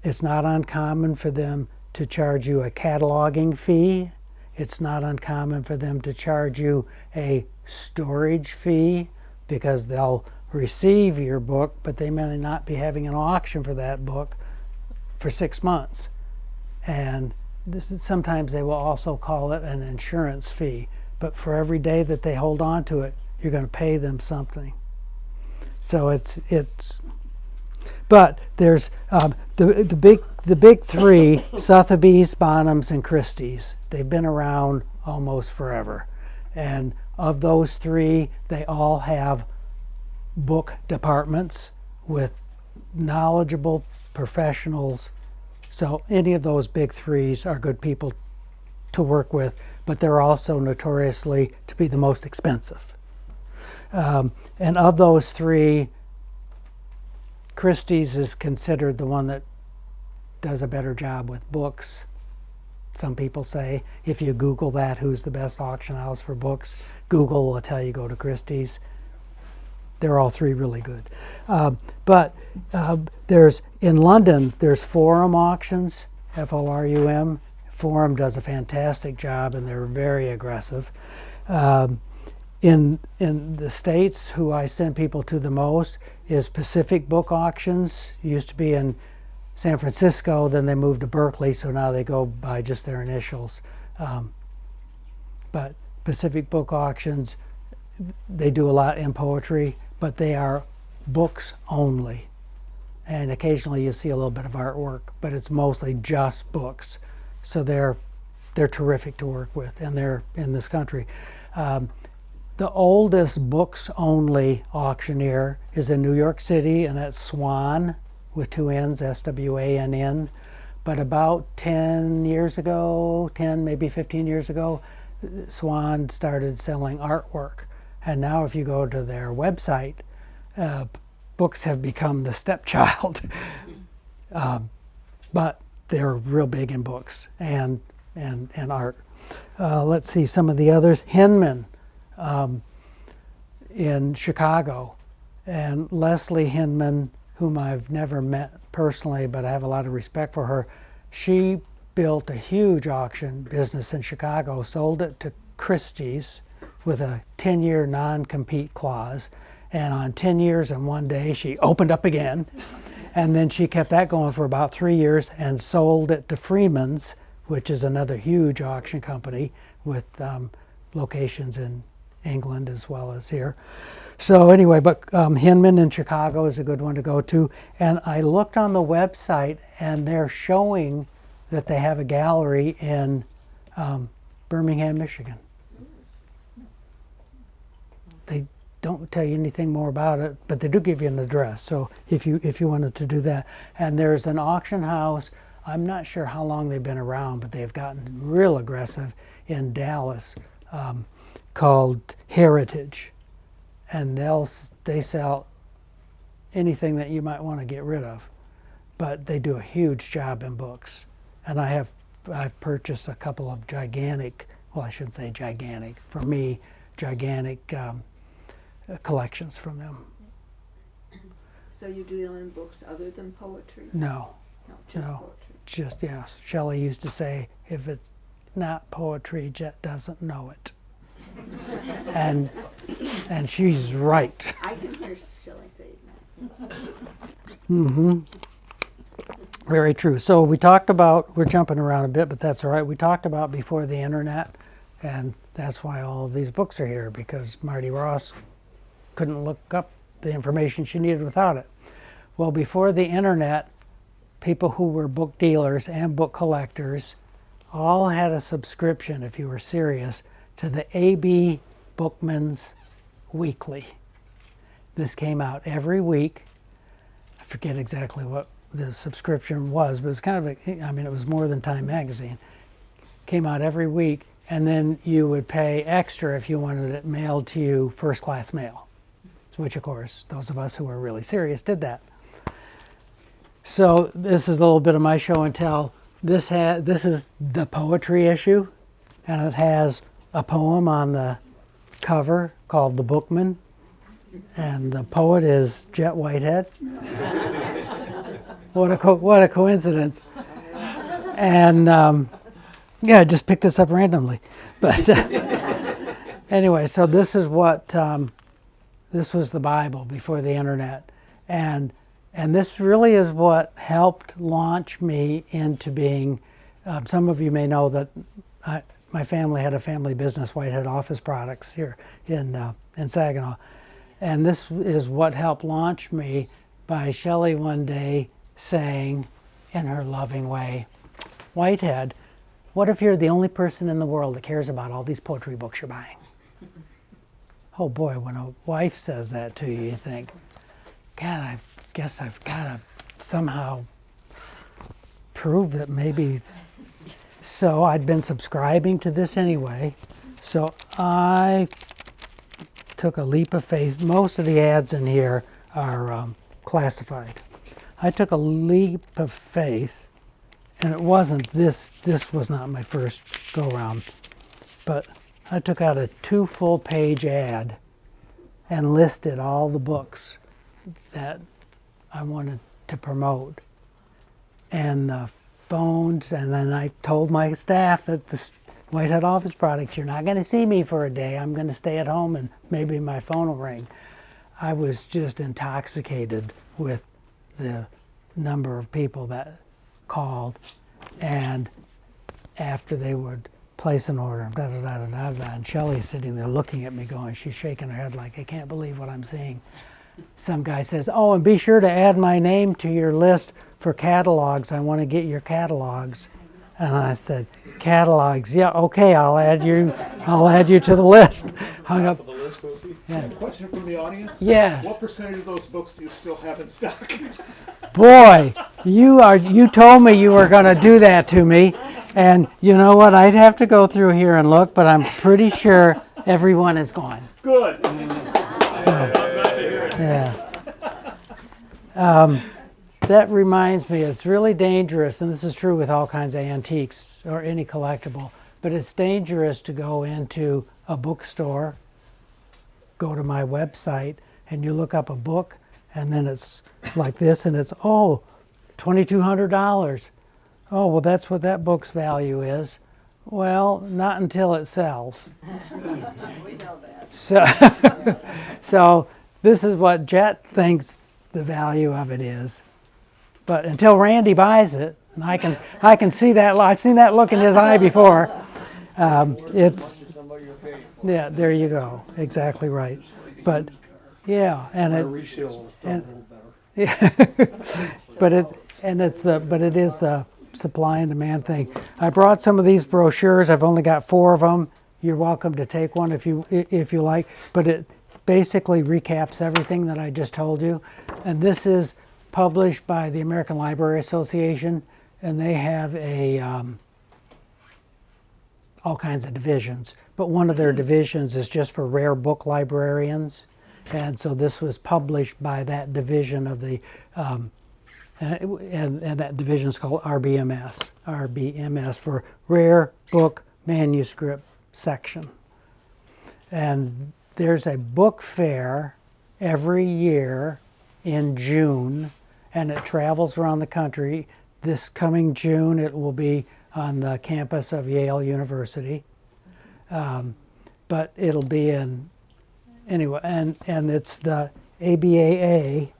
It's not uncommon for them to charge you a cataloging fee. It's not uncommon for them to charge you a storage fee because they'll receive your book, but they may not be having an auction for that book for 6 months. And sometimes they will also call it an insurance fee. But for every day that they hold on to it, you're going to pay them something. So but there's the big 3, Sotheby's, Bonhams, and Christie's. They've been around almost forever. And of those 3, they all have book departments with knowledgeable professionals. So any of those big 3s are good people to work with, but they're also notoriously to be the most expensive. And of those 3, Christie's is considered the one that does a better job with books. Some people say if you Google that, who's the best auction house for books, Google will tell you go to Christie's. They're all 3 really good. But there's, in London, there's Forum Auctions, F-O-R-U-M. Forum does a fantastic job and they're very aggressive. In the States, who I send people to the most is Pacific Book Auctions. Used to be in San Francisco, then they moved to Berkeley, so now they go by just their initials. But Pacific Book Auctions, they do a lot in poetry, but they are books only. And occasionally you see a little bit of artwork, but it's mostly just books. So they're terrific to work with, and they're in this country. The oldest books-only auctioneer is in New York City, and that's Swan, with 2 N's, S-W-A-N-N. But about 10 years ago, 10, maybe 15 years ago, Swan started selling artwork. And now if you go to their website, books have become the stepchild. But they're real big in books and art. Let's see some of the others. Hinman. In Chicago, and Leslie Hinman, whom I've never met personally, but I have a lot of respect for her, she built a huge auction business in Chicago, sold it to Christie's with a 10-year non-compete clause. And on 10 years and one day, she opened up again. And then she kept that going for about 3 years and sold it to Freeman's, which is another huge auction company with locations in England as well as here. So anyway, but Hinman in Chicago is a good one to go to. And I looked on the website, and they're showing that they have a gallery in Birmingham, Michigan. They don't tell you anything more about it, but they do give you an address. So if you wanted to do that, and there's an auction house. I'm not sure how long they've been around, but they've gotten real aggressive in Dallas, called Heritage, and they sell anything that you might want to get rid of, but they do a huge job in books. And I've purchased a couple of gigantic, well, I shouldn't say gigantic, for me, gigantic collections from them. So you deal in books other than poetry? No, No, just no. poetry. Just, yes. Shelley used to say, if it's not poetry, Jett doesn't know it. and she's right. I can hear Shelley say that. Mm-hmm. Very true. So we talked about, we're jumping around a bit, but that's all right. We talked about before the internet, and that's why all of these books are here, because Marty Ross couldn't look up the information she needed without it. Well, before the internet, people who were book dealers and book collectors all had a subscription, if you were serious, to the A.B. Bookman's Weekly. This came out every week. I forget exactly what the subscription was, but it was kind of it was more than Time Magazine. Came out every week, and then you would pay extra if you wanted it mailed to you first class mail, which of course, those of us who were really serious did that. So this is a little bit of my show and tell. This is the poetry issue, and it has a poem on the cover called The Bookman, and the poet is Jett Whitehead. What a coincidence. And yeah, I just picked this up randomly. But anyway, so this is what, this was the Bible before the internet. And this really is what helped launch me into being, some of you may know that my family had a family business, Whitehead Office Products, here in Saginaw. And this is what helped launch me by Shelley one day saying in her loving way, Whitehead, what if you're the only person in the world that cares about all these poetry books you're buying? Oh boy, when a wife says that to you, you think, God, I guess I've got to somehow prove that maybe. So I'd been subscribing to this anyway, so I took a leap of faith. Most of the ads in here are classified. I took a leap of faith, and it wasn't this was not my first go round, but I took out a 2 full-page ad and listed all the books that I wanted to promote, and the phones, and then I told my staff at the Whitehead Office Products, you're not going to see me for a day. I'm going to stay at home and maybe my phone will ring. I was just intoxicated with the number of people that called, and after they would place an order, da da da da da, and Shelley's sitting there looking at me going, she's shaking her head like, I can't believe what I'm seeing. Some guy says, oh, and be sure to add my name to your list for catalogs. I want to get your catalogs. And I said, catalogs, yeah, okay, I'll add you to the list. Hung up. Yeah. Question from the audience? Yes. What percentage of those books do you still have in stock? Boy, you told me you were going to do that to me. And you know what? I'd have to go through here and look, but I'm pretty sure everyone is gone. Good. Yeah. That reminds me, it's really dangerous, and this is true with all kinds of antiques or any collectible, but it's dangerous to go into a bookstore, go to my website, and you look up a book, and then it's like this, and it's, oh, $2,200. Oh, well, that's what that book's value is. Well, not until it sells. We know that. So, so this is what Jett thinks the value of it is. But until Randy buys it, and I can see that. I've seen that look in his eye before. It's Somebody you're paying for. yeah. There you go. Exactly right. But yeah, and My it, resale is done a and- little better. yeah, but it is the supply and demand thing. I brought some of these brochures. I've only got 4 of them. You're welcome to take one if you like. But it basically recaps everything that I just told you. And this is published by the American Library Association, and they have a all kinds of divisions. But one of their divisions is just for rare book librarians. And so this was published by that division of the, and that division is called RBMS for Rare Book Manuscript Section. And there's a book fair every year in June, and it travels around the country. This coming June, it will be on the campus of Yale University. But it'll be in, anyway, and it's the ABAA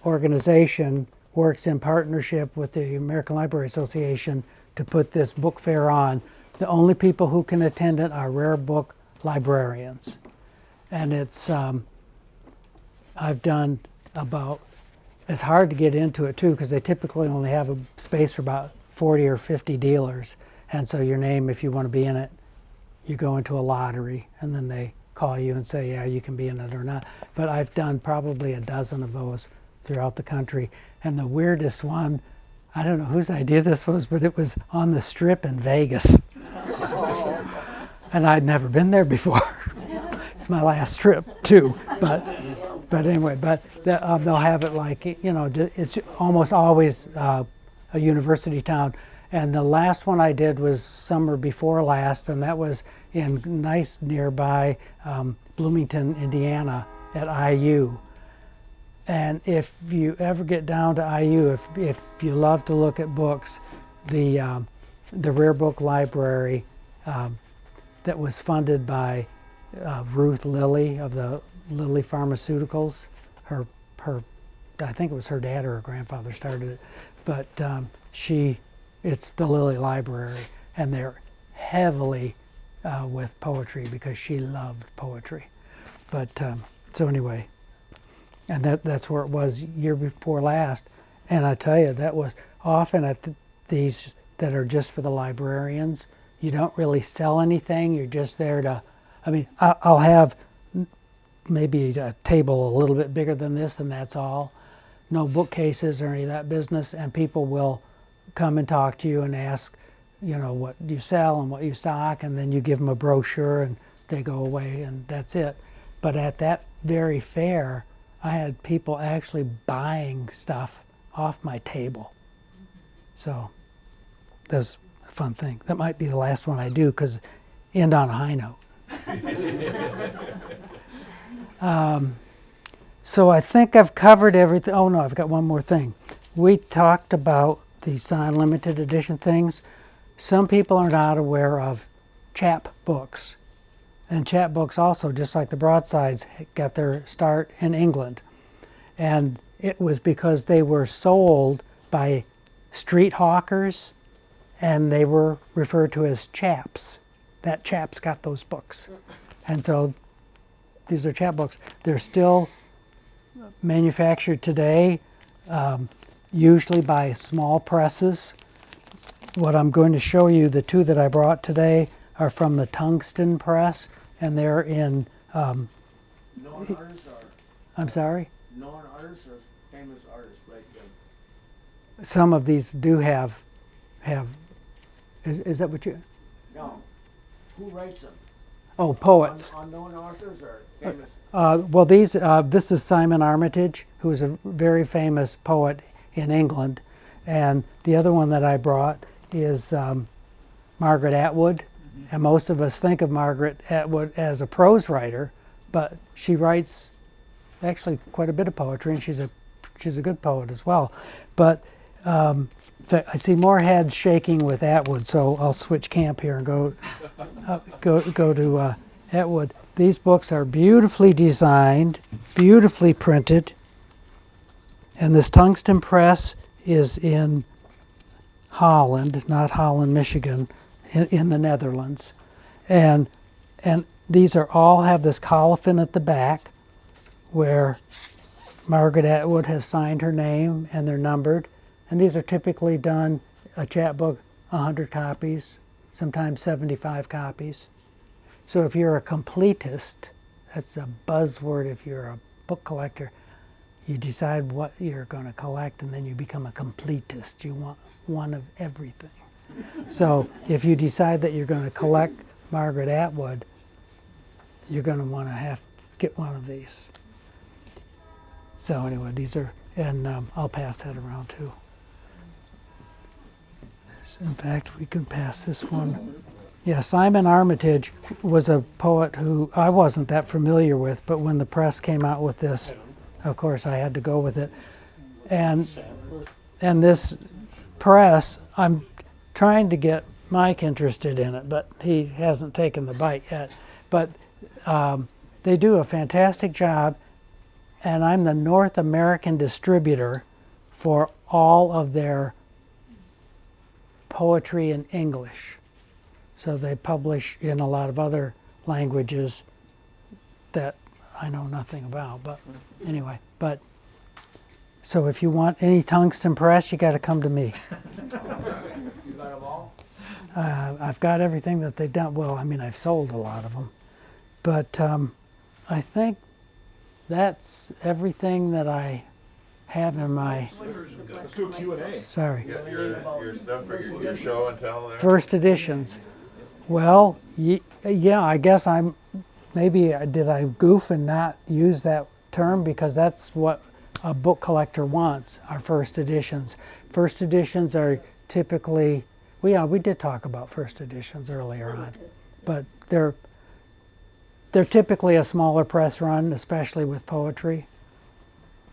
organization works in partnership with the American Library Association to put this book fair on. The only people who can attend it are rare book librarians. And it's, I've done about, it's hard to get into it too because they typically only have a space for about 40 or 50 dealers. And so your name, if you want to be in it, you go into a lottery and then they call you and say, yeah, you can be in it or not. But I've done probably a dozen of those throughout the country. And the weirdest one, I don't know whose idea this was, but it was on the Strip in Vegas. And I'd never been there before. It's my last trip too, but anyway, but they'll have it like, you know, it's almost always a university town. And the last one I did was summer before last, and that was in nice nearby Bloomington, Indiana at IU. And if you ever get down to IU, if you love to look at books, the Rare Book Library that was funded by Ruth Lilly of the Lilly Pharmaceuticals. Her, I think it was her dad or her grandfather started it, but it's the Lilly Library, and they're heavily with poetry because she loved poetry. But so anyway, and that's where it was year before last, and I tell you that was often at these that are just for the librarians. You don't really sell anything. You're just there to, I mean, I'll have maybe a table a little bit bigger than this, and that's all. No bookcases or any of that business, and people will come and talk to you and ask, you know, what you sell and what you stock, and then you give them a brochure and they go away, and that's it. But at that very fair, I had people actually buying stuff off my table. So that was a fun thing. That might be the last one I do because end on a high note. So I think I've covered everything. Oh no, I've got one more thing. We talked about the signed limited edition things. Some people are not aware of Chapbooks. And Chapbooks also, just like the Broadsides, got their start in England. And it was because they were sold by street hawkers, and they were referred to as chaps. That chap's got those books. And so these are Chapbooks. They're still manufactured today, usually by small presses. What I'm going to show you, the 2 that I brought today, are from the Tungsten Press, and they're in, Known artists are, I'm sorry? known artists or famous artists write them. Some of these do have, is that what you, No. Who writes them? oh, poets. Unknown authors or famous? Well, this is Simon Armitage, who is a very famous poet in England. And the other one that I brought is Margaret Atwood. And most of us think of Margaret Atwood as a prose writer, but she writes actually quite a bit of poetry, and she's a good poet as well. But In fact, I see more heads shaking with Atwood, so I'll switch camp here and go to Atwood. These books are beautifully designed, beautifully printed, and this tungsten press is in Holland, not Holland, Michigan, in the Netherlands, and these are all have this colophon at the back, where Margaret Atwood has signed her name, and they're numbered. And these are typically done, a chapbook, 100 copies, sometimes 75 copies. So if you're a completist, that's a buzzword if you're a book collector, you decide what you're going to collect and then you become a completist. You want one of everything. So if you decide that you're going to collect Margaret Atwood, you're going to want to have to get one of these. So anyway, these are, and I'll pass that around too. In fact, we can pass this one. Yeah, Simon Armitage was a poet who I wasn't that familiar with, but when the press came out with this, of course, I had to go with it. And this press, I'm trying to get Mike interested in it, but he hasn't taken the bite yet. But they do a fantastic job, and I'm the North American distributor for all of their poetry in English. So they publish in a lot of other languages that I know nothing about, but anyway. But so if you want any tungsten press, you got to come to me. You got them all? I've got everything that they've done. Well, I mean, I've sold a lot of them, but I think that's everything that I have in my. Let's do a Q&A. Sorry. You got your stuff for your show and tell there? First editions. Well, yeah, I guess did I goof and not use that term, because that's what a book collector wants, are first editions. First editions are typically, well, yeah, we did talk about first editions earlier on, but they're typically a smaller press run, especially with poetry.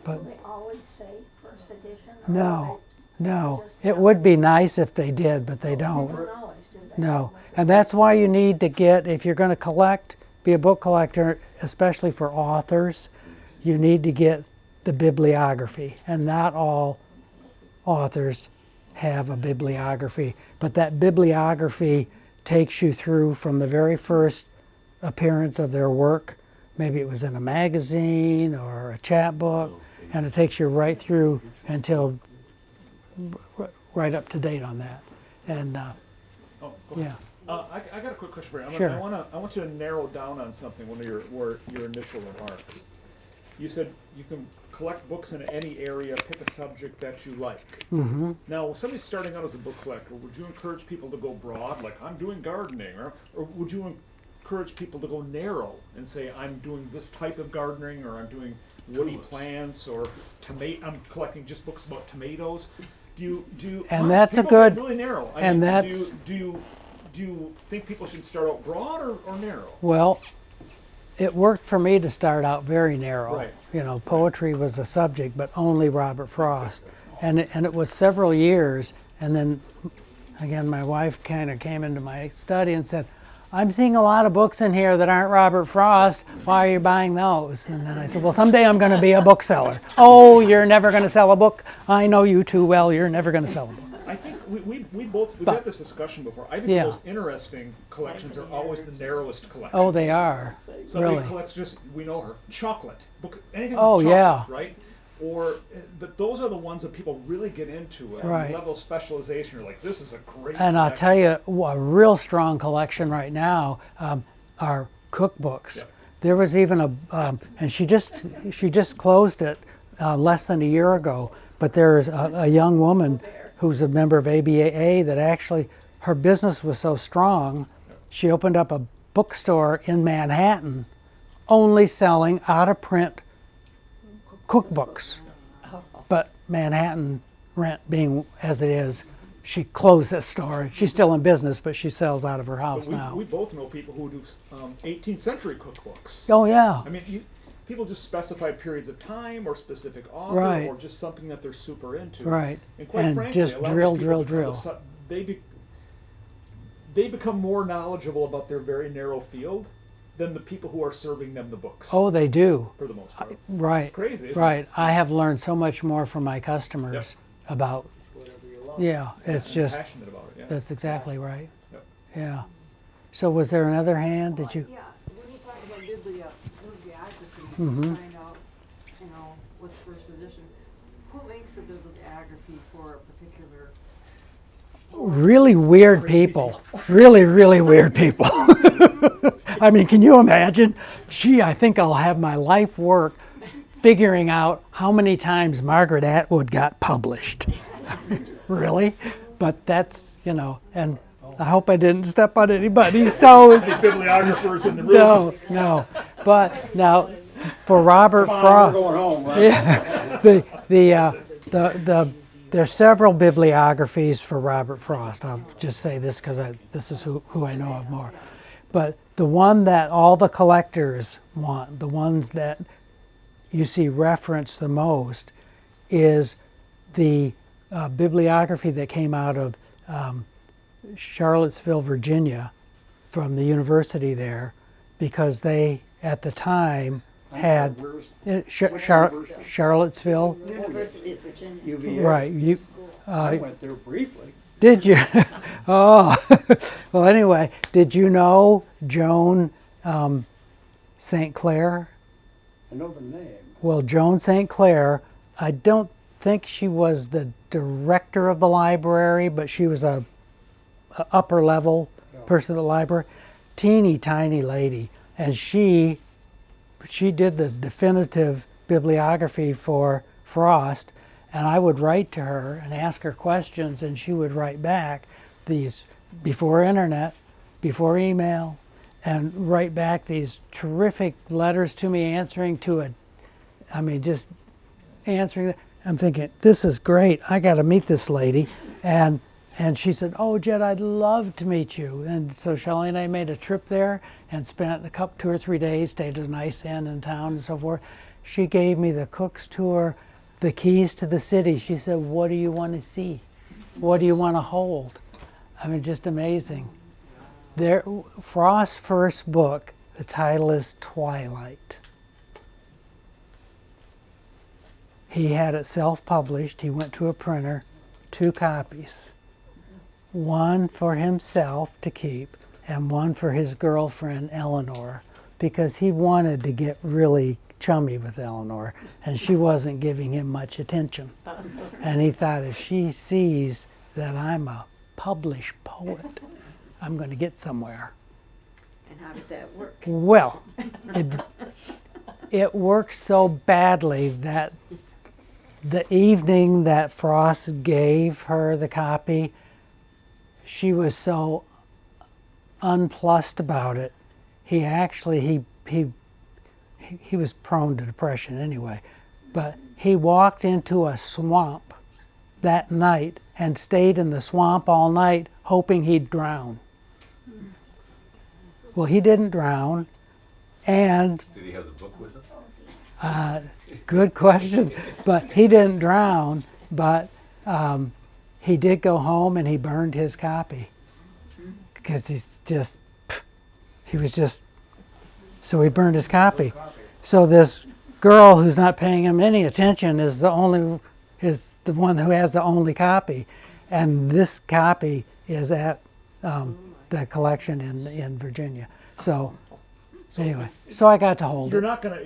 But Do they always say first edition? no, it would be nice if they did, but they don't. They don't always do that. No, and that's why you need to get, if you're going to collect, be a book collector, especially for authors, you need to get the bibliography. And not all authors have a bibliography, but that bibliography takes you through from the very first appearance of their work. Maybe it was in a magazine or a chapbook, and it takes you right through until right up to date on that. And Oh, go yeah. ahead. I got a quick question for you. Sure. I want you to narrow down on something, one of your initial remarks. You said you can collect books in any area, pick a subject that you like. Mm-hmm. Now, when somebody's starting out as a book collector, would you encourage people to go broad, like I'm doing gardening, or would you encourage people to go narrow and say I'm doing this type of gardening, or I'm doing woody plants, or I'm collecting just books about tomatoes? And that's a people good. get really narrow. And that's. Do you think people should start out broad or narrow? Well, it worked for me to start out very narrow. Right. You know, poetry was a subject, but only Robert Frost. And it was several years, and then, again, my wife kind of came into my study and said, I'm seeing a lot of books in here that aren't Robert Frost. Why are you buying those? And then I said, well, someday I'm going to be a bookseller. Oh, you're never going to sell a book? I know you too well. You're never going to sell a book. I think we've had this discussion before. I think Yeah. the most interesting collections are always the narrowest collections. Oh, they are. Somebody Really. collects just, we know her, chocolate. Anything Oh, with chocolate, yeah. right? But those are the ones that people really get into at Right. a level of specialization. You're like, this is a great And I'll collection. tell you, a real strong collection right now are cookbooks. Yeah. There was even and she just closed it less than a year ago. But there's a young woman who's a member of ABAA that actually, her business was so strong, she opened up a bookstore in Manhattan, only selling out-of-print cookbooks. But Manhattan rent being as it is, she closed that store. She's still in business, but she sells out of her house But now. we both know people who do 18th century cookbooks. Oh yeah. I mean, people just specify periods of time or specific author Right. or just something that they're super into. Right. And quite And frankly, just a lot of drill, those people drill, become drill. they become more knowledgeable about their very narrow field than the people who are serving them the books. Oh, they do. For the most part. Right. Crazy, isn't Right. I have learned so much more from my customers Yep. about. Yeah, it's I'm just. passionate about it. Yeah. That's exactly right. Yep. Yeah. So was there another hand? Did you? Yeah, when you talk about bibliography, Mhm. to find out, what's first edition, who makes a bibliography for a particular? Really weird people. Really, really weird people. I mean, can you imagine? Gee, I think I'll have my life work figuring out how many times Margaret Atwood got published. Really? But that's, and I hope I didn't step on anybody's toes. Bibliographers in the room. No, no. But now, for Robert Come on, Frost, we're going home. Right? yeah, there's several bibliographies for Robert Frost. I'll just say this because this is who I know of more. But the one that all the collectors want, the ones that you see referenced the most, is the bibliography that came out of Charlottesville, Virginia, from the university there, because they, at the time, had Where's Charlottesville. University of Virginia. UVA? Right. I went there briefly. Did you? Oh, well. Anyway, did you know Joan St. Clair? I know the name. Well, Joan St. Clair, I don't think she was the director of the library, but she was a upper level person at the library. Teeny tiny lady, and she did the definitive bibliography for Frost, and I would write to her and ask her questions, and she would write back these, before internet, before email, and write back these terrific letters to me answering to just answering. I'm thinking, this is great. I got to meet this lady. And she said, oh, Jett, I'd love to meet you. And so Shelley and I made a trip there and spent 2 or 3 days, stayed at a nice inn in town and so forth. She gave me the Cook's tour, the keys to the city. She said, what do you want to see? What do you want to hold? I mean, just amazing. Frost's first book, the title is Twilight. He had it self-published. He went to a printer, 2 copies. One for himself to keep and one for his girlfriend, Eleanor, because he wanted to get really chummy with Eleanor, and she wasn't giving him much attention. And he thought, if she sees that I'm a published poet, I'm going to get somewhere. And how did that work? Well, it worked so badly that the evening that Frost gave her the copy, she was so unplussed about it. He actually, he was prone to depression anyway, but he walked into a swamp that night and stayed in the swamp all night hoping he'd drown. Well, he didn't drown, and Did he have the book with him? good question, but he didn't drown, but he did go home and he burned his copy because so he burned his copy. So this girl who's not paying him any attention is the one who has the only copy, and this copy is at the collection in Virginia. So anyway, so I got to hold You're it. not gonna.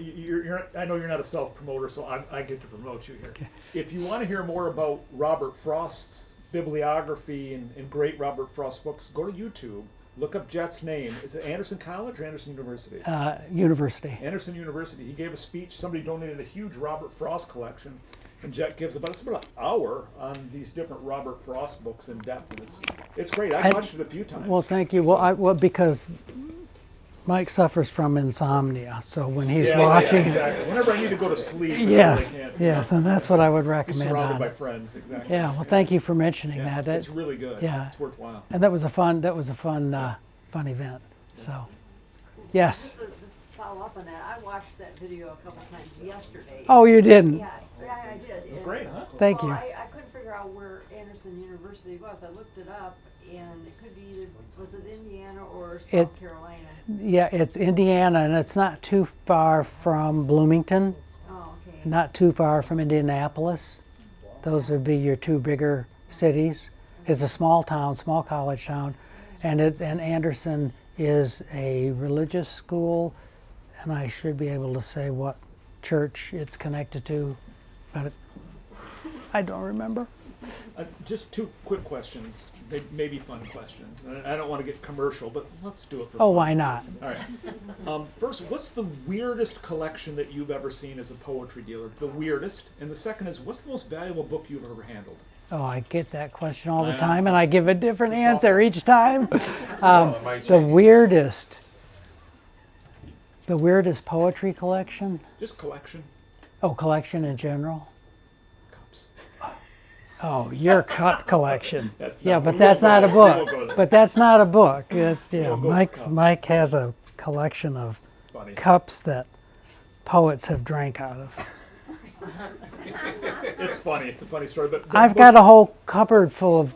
I know you're not a self-promoter, so I get to promote you here. Okay. If you want to hear more about Robert Frost's bibliography and great Robert Frost books, go to YouTube. Look up Jett's name. Is it Anderson College or Anderson University? University. Anderson University. He gave a speech. Somebody donated a huge Robert Frost collection, and Jett gives about an hour on these different Robert Frost books in depth, and it's great. I watched it a few times. Well, thank you. Well, because Mike suffers from insomnia, so when he's watching exactly. Whenever I need to go to sleep, yes, I can't, yes, and that's what I would Be recommend surrounded on by it. friends, exactly. Yeah, well, thank you for mentioning Yeah, that. it's really good. Yeah. It's worthwhile. And that was a fun event. So, yes. follow up on that. I watched that video a couple times yesterday. Oh, you didn't? Yeah, I did. It was great, huh? Thank Well, you. I couldn't figure out where Anderson University was. I looked it up, and it could be either, was it Indiana or South Carolina? Yeah, it's Indiana, and it's not too far from Bloomington, Oh, okay. not too far from Indianapolis. Those would be your two bigger cities. It's a small town, small college town, and Anderson is a religious school, and I should be able to say what church it's connected to, but I don't remember. Just two quick questions, maybe fun questions. I don't want to get commercial, but let's do it for Oh, fun. why not? All right. First, what's the weirdest collection that you've ever seen as a poetry dealer? The weirdest. And the second is, what's the most valuable book you've ever handled? Oh, I get that question all the I know. time, and I give a different It's a answer each time. Well, it might The change. weirdest poetry collection? Just collection. Oh, collection in general? Cups. Oh, your cut collection. That's Yeah, not- but we that's won't not a go there. We book. won't go there. But that's not a book. It's, yeah, We'll go with cups. Mike has a collection of Funny. cups that poets have drank out of. It's funny. It's a funny story. But I've got a whole cupboard full of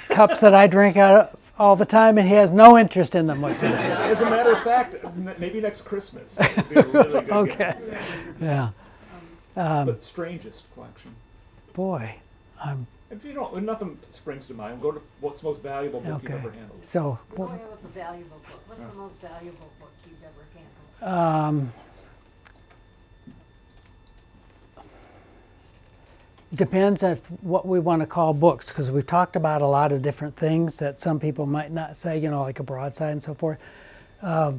cups that I drink out of all the time, and he has no interest in them whatsoever. As a matter of fact, maybe next Christmas. That would be a really good Okay. gift. Yeah. But strangest collection. Boy, I'm If you don't, nothing springs to mind. Go to what's the most valuable book you've okay. ever handled. So, Go ahead with the valuable book. What's the most valuable book you've ever handled? Depends on what we want to call books, because we've talked about a lot of different things that some people might not say, you know, like a broadside and so forth. A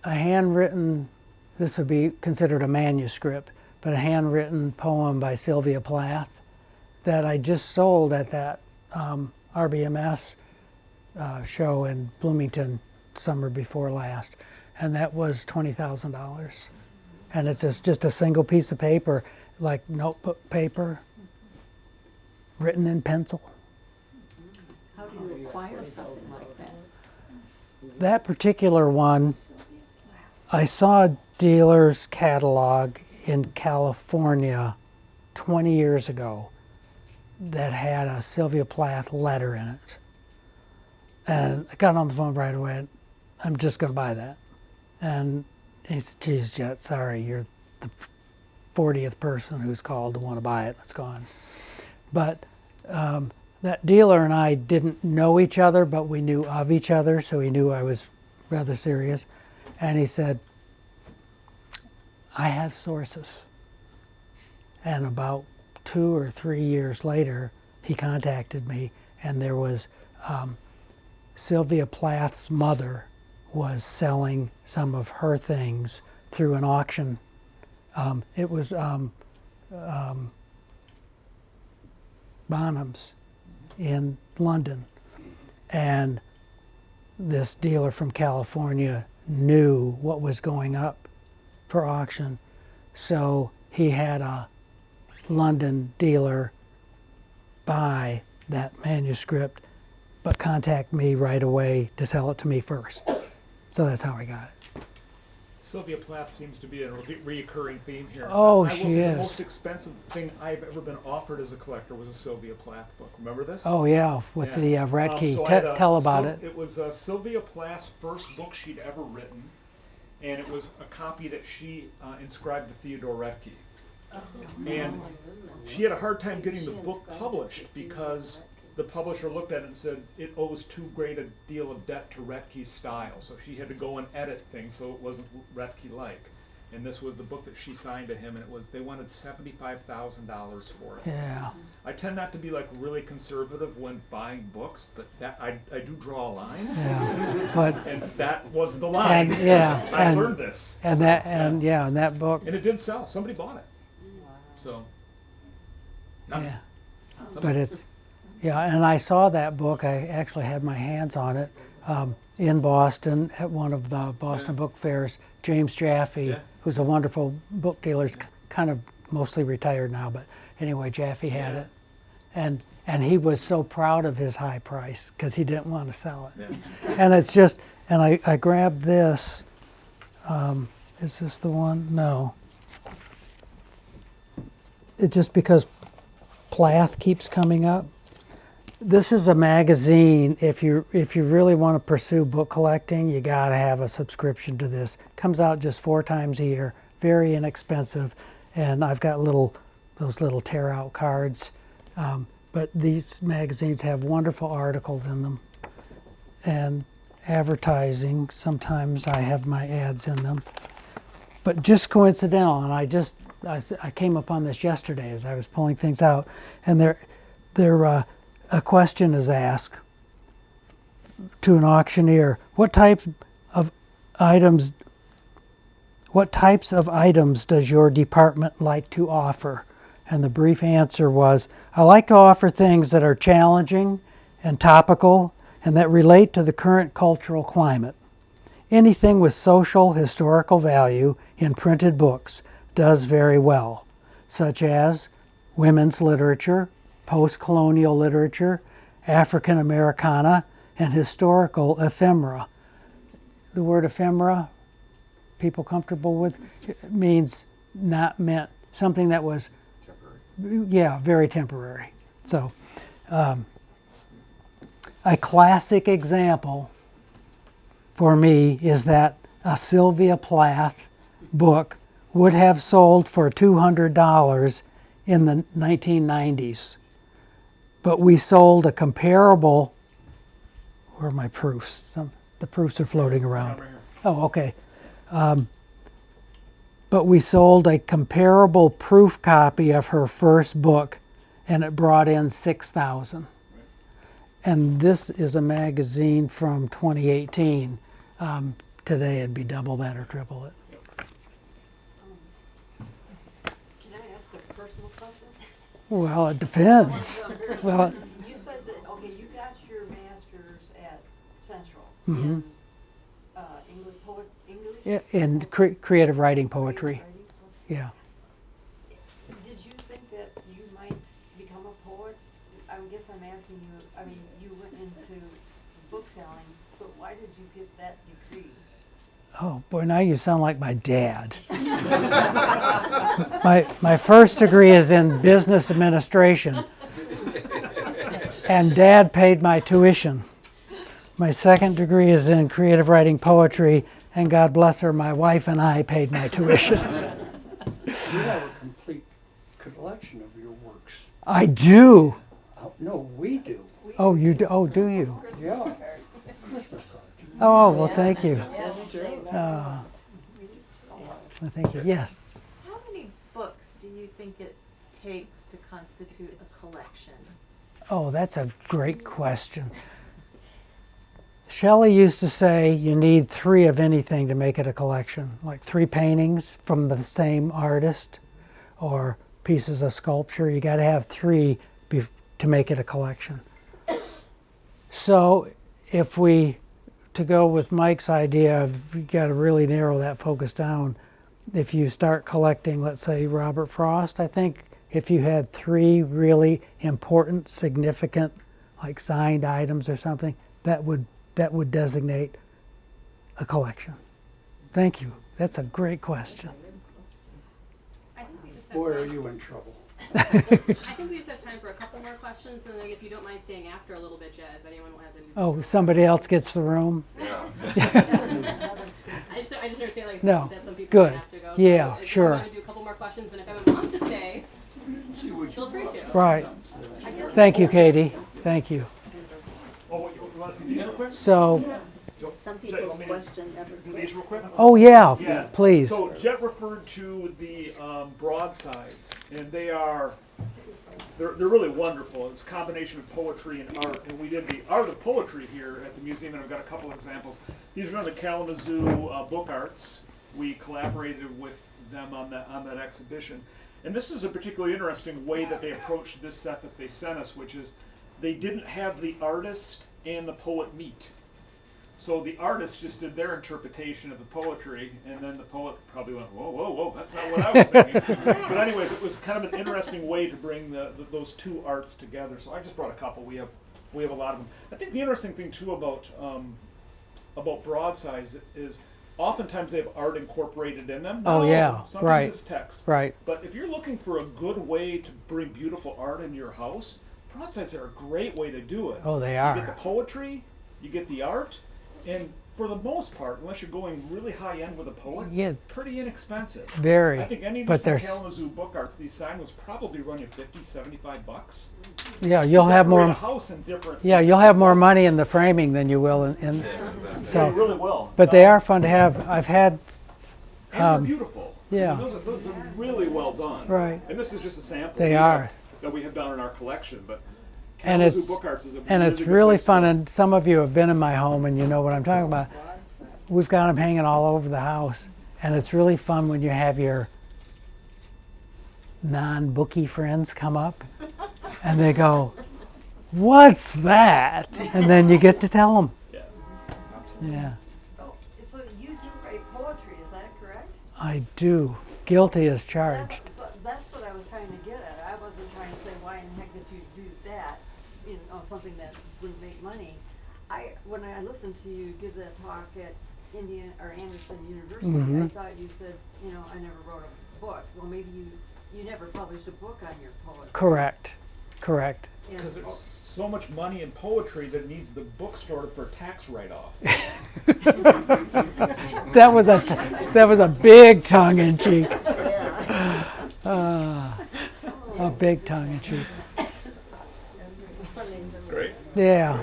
handwritten, this would be considered a manuscript, but a handwritten poem by Sylvia Plath that I just sold at that RBMS show in Bloomington summer before last, and that was $20,000. And it's just a single piece of paper, like notebook paper, written in pencil. How do you acquire something like that? That particular one, I saw a dealer's catalog in California 20 years ago that had a Sylvia Plath letter in it. And I got on the phone right away, and I'm just going to buy that. And he said, geez, Jett, sorry, you're the 40th person who's called to want to buy it. It's gone. But that dealer and I didn't know each other, but we knew of each other, so he knew I was rather serious. And he said, I have sources. And about 2 or 3 years later, he contacted me, and there was Sylvia Plath's mother was selling some of her things through an auction. It was Bonham's in London, and this dealer from California knew what was going up for auction, so he had a London dealer buy that manuscript, but contact me right away to sell it to me first. So that's how I got it. Sylvia Plath seems to be a reoccurring theme here. Oh, I will she say is. The most expensive thing I've ever been offered as a collector was a Sylvia Plath book. Remember this? Oh yeah, with the Redkey. So I had Tell about it. It was Sylvia Plath's first book she'd ever written, and it was a copy that she inscribed to Theodore Redkey. And she had a hard time getting the book published because the publisher looked at it and said it owes too great a deal of debt to Redkey's style. So she had to go and edit things so it wasn't Redkey-like. And this was the book that she signed to him, and they wanted $75,000 for it. Yeah. I tend not to be like really conservative when buying books, but that I do draw a line. Yeah. But And that was the line. and yeah, I and learned this. and So, that and yeah, and that book. and it did sell. Somebody bought it. So. Yeah. But it's yeah, and I saw that book. I actually had my hands on it in Boston at one of the Boston book fairs. James Jaffe, Yeah. who's a wonderful book dealer, is kind of mostly retired now, but anyway, Jaffe had it, and he was so proud of his high price because he didn't want to sell it. And it's just, and I grabbed this. Is this the one? No. It's just because Plath keeps coming up. This is a magazine. If you really want to pursue book collecting, you got to have a subscription to this. Comes out just 4 times a year, very inexpensive, and I've got those little tear out cards. But these magazines have wonderful articles in them, and advertising. Sometimes I have my ads in them. But just coincidental, and I came upon this yesterday as I was pulling things out, and a question is asked to an auctioneer: what types of items does your department like to offer? And the brief answer was, I like to offer things that are challenging and topical and that relate to the current cultural climate. Anything with social, historical value in printed books does very well, such as women's literature, post-colonial literature, African Americana, and historical ephemera. The word ephemera, people comfortable with, means not meant something that was, yeah, very temporary. So, a classic example for me is that a Sylvia Plath book would have sold for $200 in the 1990s. But we sold a comparable, where are my proofs? The proofs are floating around. Oh, okay. But we sold a comparable proof copy of her first book, and it brought in $6,000. And this is a magazine from 2018. Today it'd be double that or triple it. Can I ask a personal question? Well, it depends. Well, You said that, okay, you got your master's at Central Mhm. in English? yeah, in creative writing poetry. Yeah. Did you think that you might become a poet? I guess I'm asking you, I mean, you went into book selling, but why did you get that degree? Oh, boy, now you sound like my dad. My first degree is in business administration, and Dad paid my tuition. My second degree is in creative writing poetry, and God bless her, my wife and I paid my tuition. You have a complete collection of your works. I do. Oh, no, we do. Oh, you do? Oh, do you? Yeah. Oh, well, thank you. That's true. Well, thank you. Yes. How many books do you think it takes to constitute a collection? Oh, that's a great question. Shelley used to say you need 3 of anything to make it a collection, like 3 paintings from the same artist or pieces of sculpture. You got to have 3 to make it a collection. So to go with Mike's idea of you got to really narrow that focus down, if you start collecting, let's say, Robert Frost, I think if you had 3 really important, significant, like signed items or something, that would designate a collection. Thank you. That's a great question. I think we just have Boy, are time. you in trouble. I think we just have time for a couple more questions, and then if you don't mind staying after a little bit, Jett, if anyone has any. Oh, somebody else gets the room? Yeah. I just understand like No. that some people Good. might have to go. Yeah, so if sure. you want to do a couple more questions, and if anyone wants to stay, feel free to. Right. Thank you, Katie. Thank you. Oh, you want to see these real quick? So, Some Jett, people's want me to question never do these real quick? oh yeah, Yeah. please. So Jett referred to the Broadsides, and they're really wonderful. It's a combination of poetry and art, and we did the art of poetry here at the museum, and I've got a couple examples. These are on the Kalamazoo Book Arts. We collaborated with them on that exhibition, and this is a particularly interesting way that they approached this set that they sent us, which is they didn't have the artist and the poet meet. So the artist just did their interpretation of the poetry, and then the poet probably went, whoa, whoa, whoa, that's not what I was thinking. But anyways, it was kind of an interesting way to bring those two arts together. So I just brought a couple. We have a lot of them. I think the interesting thing too about Broadsides is oftentimes they have art incorporated in them. Not all of yeah, them. Sometimes right. it's text. Right. But if you're looking for a good way to bring beautiful art into your house, Broadsides are a great way to do it. Oh, they You are. get the poetry, you get the art, and for the most part, unless you're going really high end with a poet, Yeah. pretty inexpensive. Very. I think any of But these there's, Kalamazoo book arts, these signings probably run you $50, $75. yeah, you'll have Decorate more. a house in different. Yeah, you'll have more money in the framing than you will in So so. you really will. But they are fun to have. I've had. And they're beautiful. yeah. I mean, those are really well done. Right. And this is just a sample. They we are. have- that we have down in our collection, but And Kalamazoo it's Book Arts is a and it's good really place to fun. go. And some of you have been in my home and you know what I'm talking about. We've got them hanging all over the house, and it's really fun when you have your non-bookie friends come up, and they go, "What's that?" And then you get to tell them. Yeah. Absolutely. Yeah, Oh, so you do write poetry, is that correct? I do. Guilty as charged. That's what I was trying to get at. I wasn't trying to say, why in the heck did you do that, you know, something that wouldn't make money. When I listened to you give that talk at Anderson University, Mhm. I thought you said, you know, I never wrote a book. Well, maybe you never published a book on your poetry. Correct. Correct. And- Because there's so much money in poetry that needs the bookstore for tax write-off. That was a big tongue in cheek. A big tongue in cheek. Great. Yeah.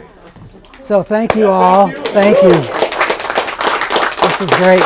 So thank you all. Thank you. This is great.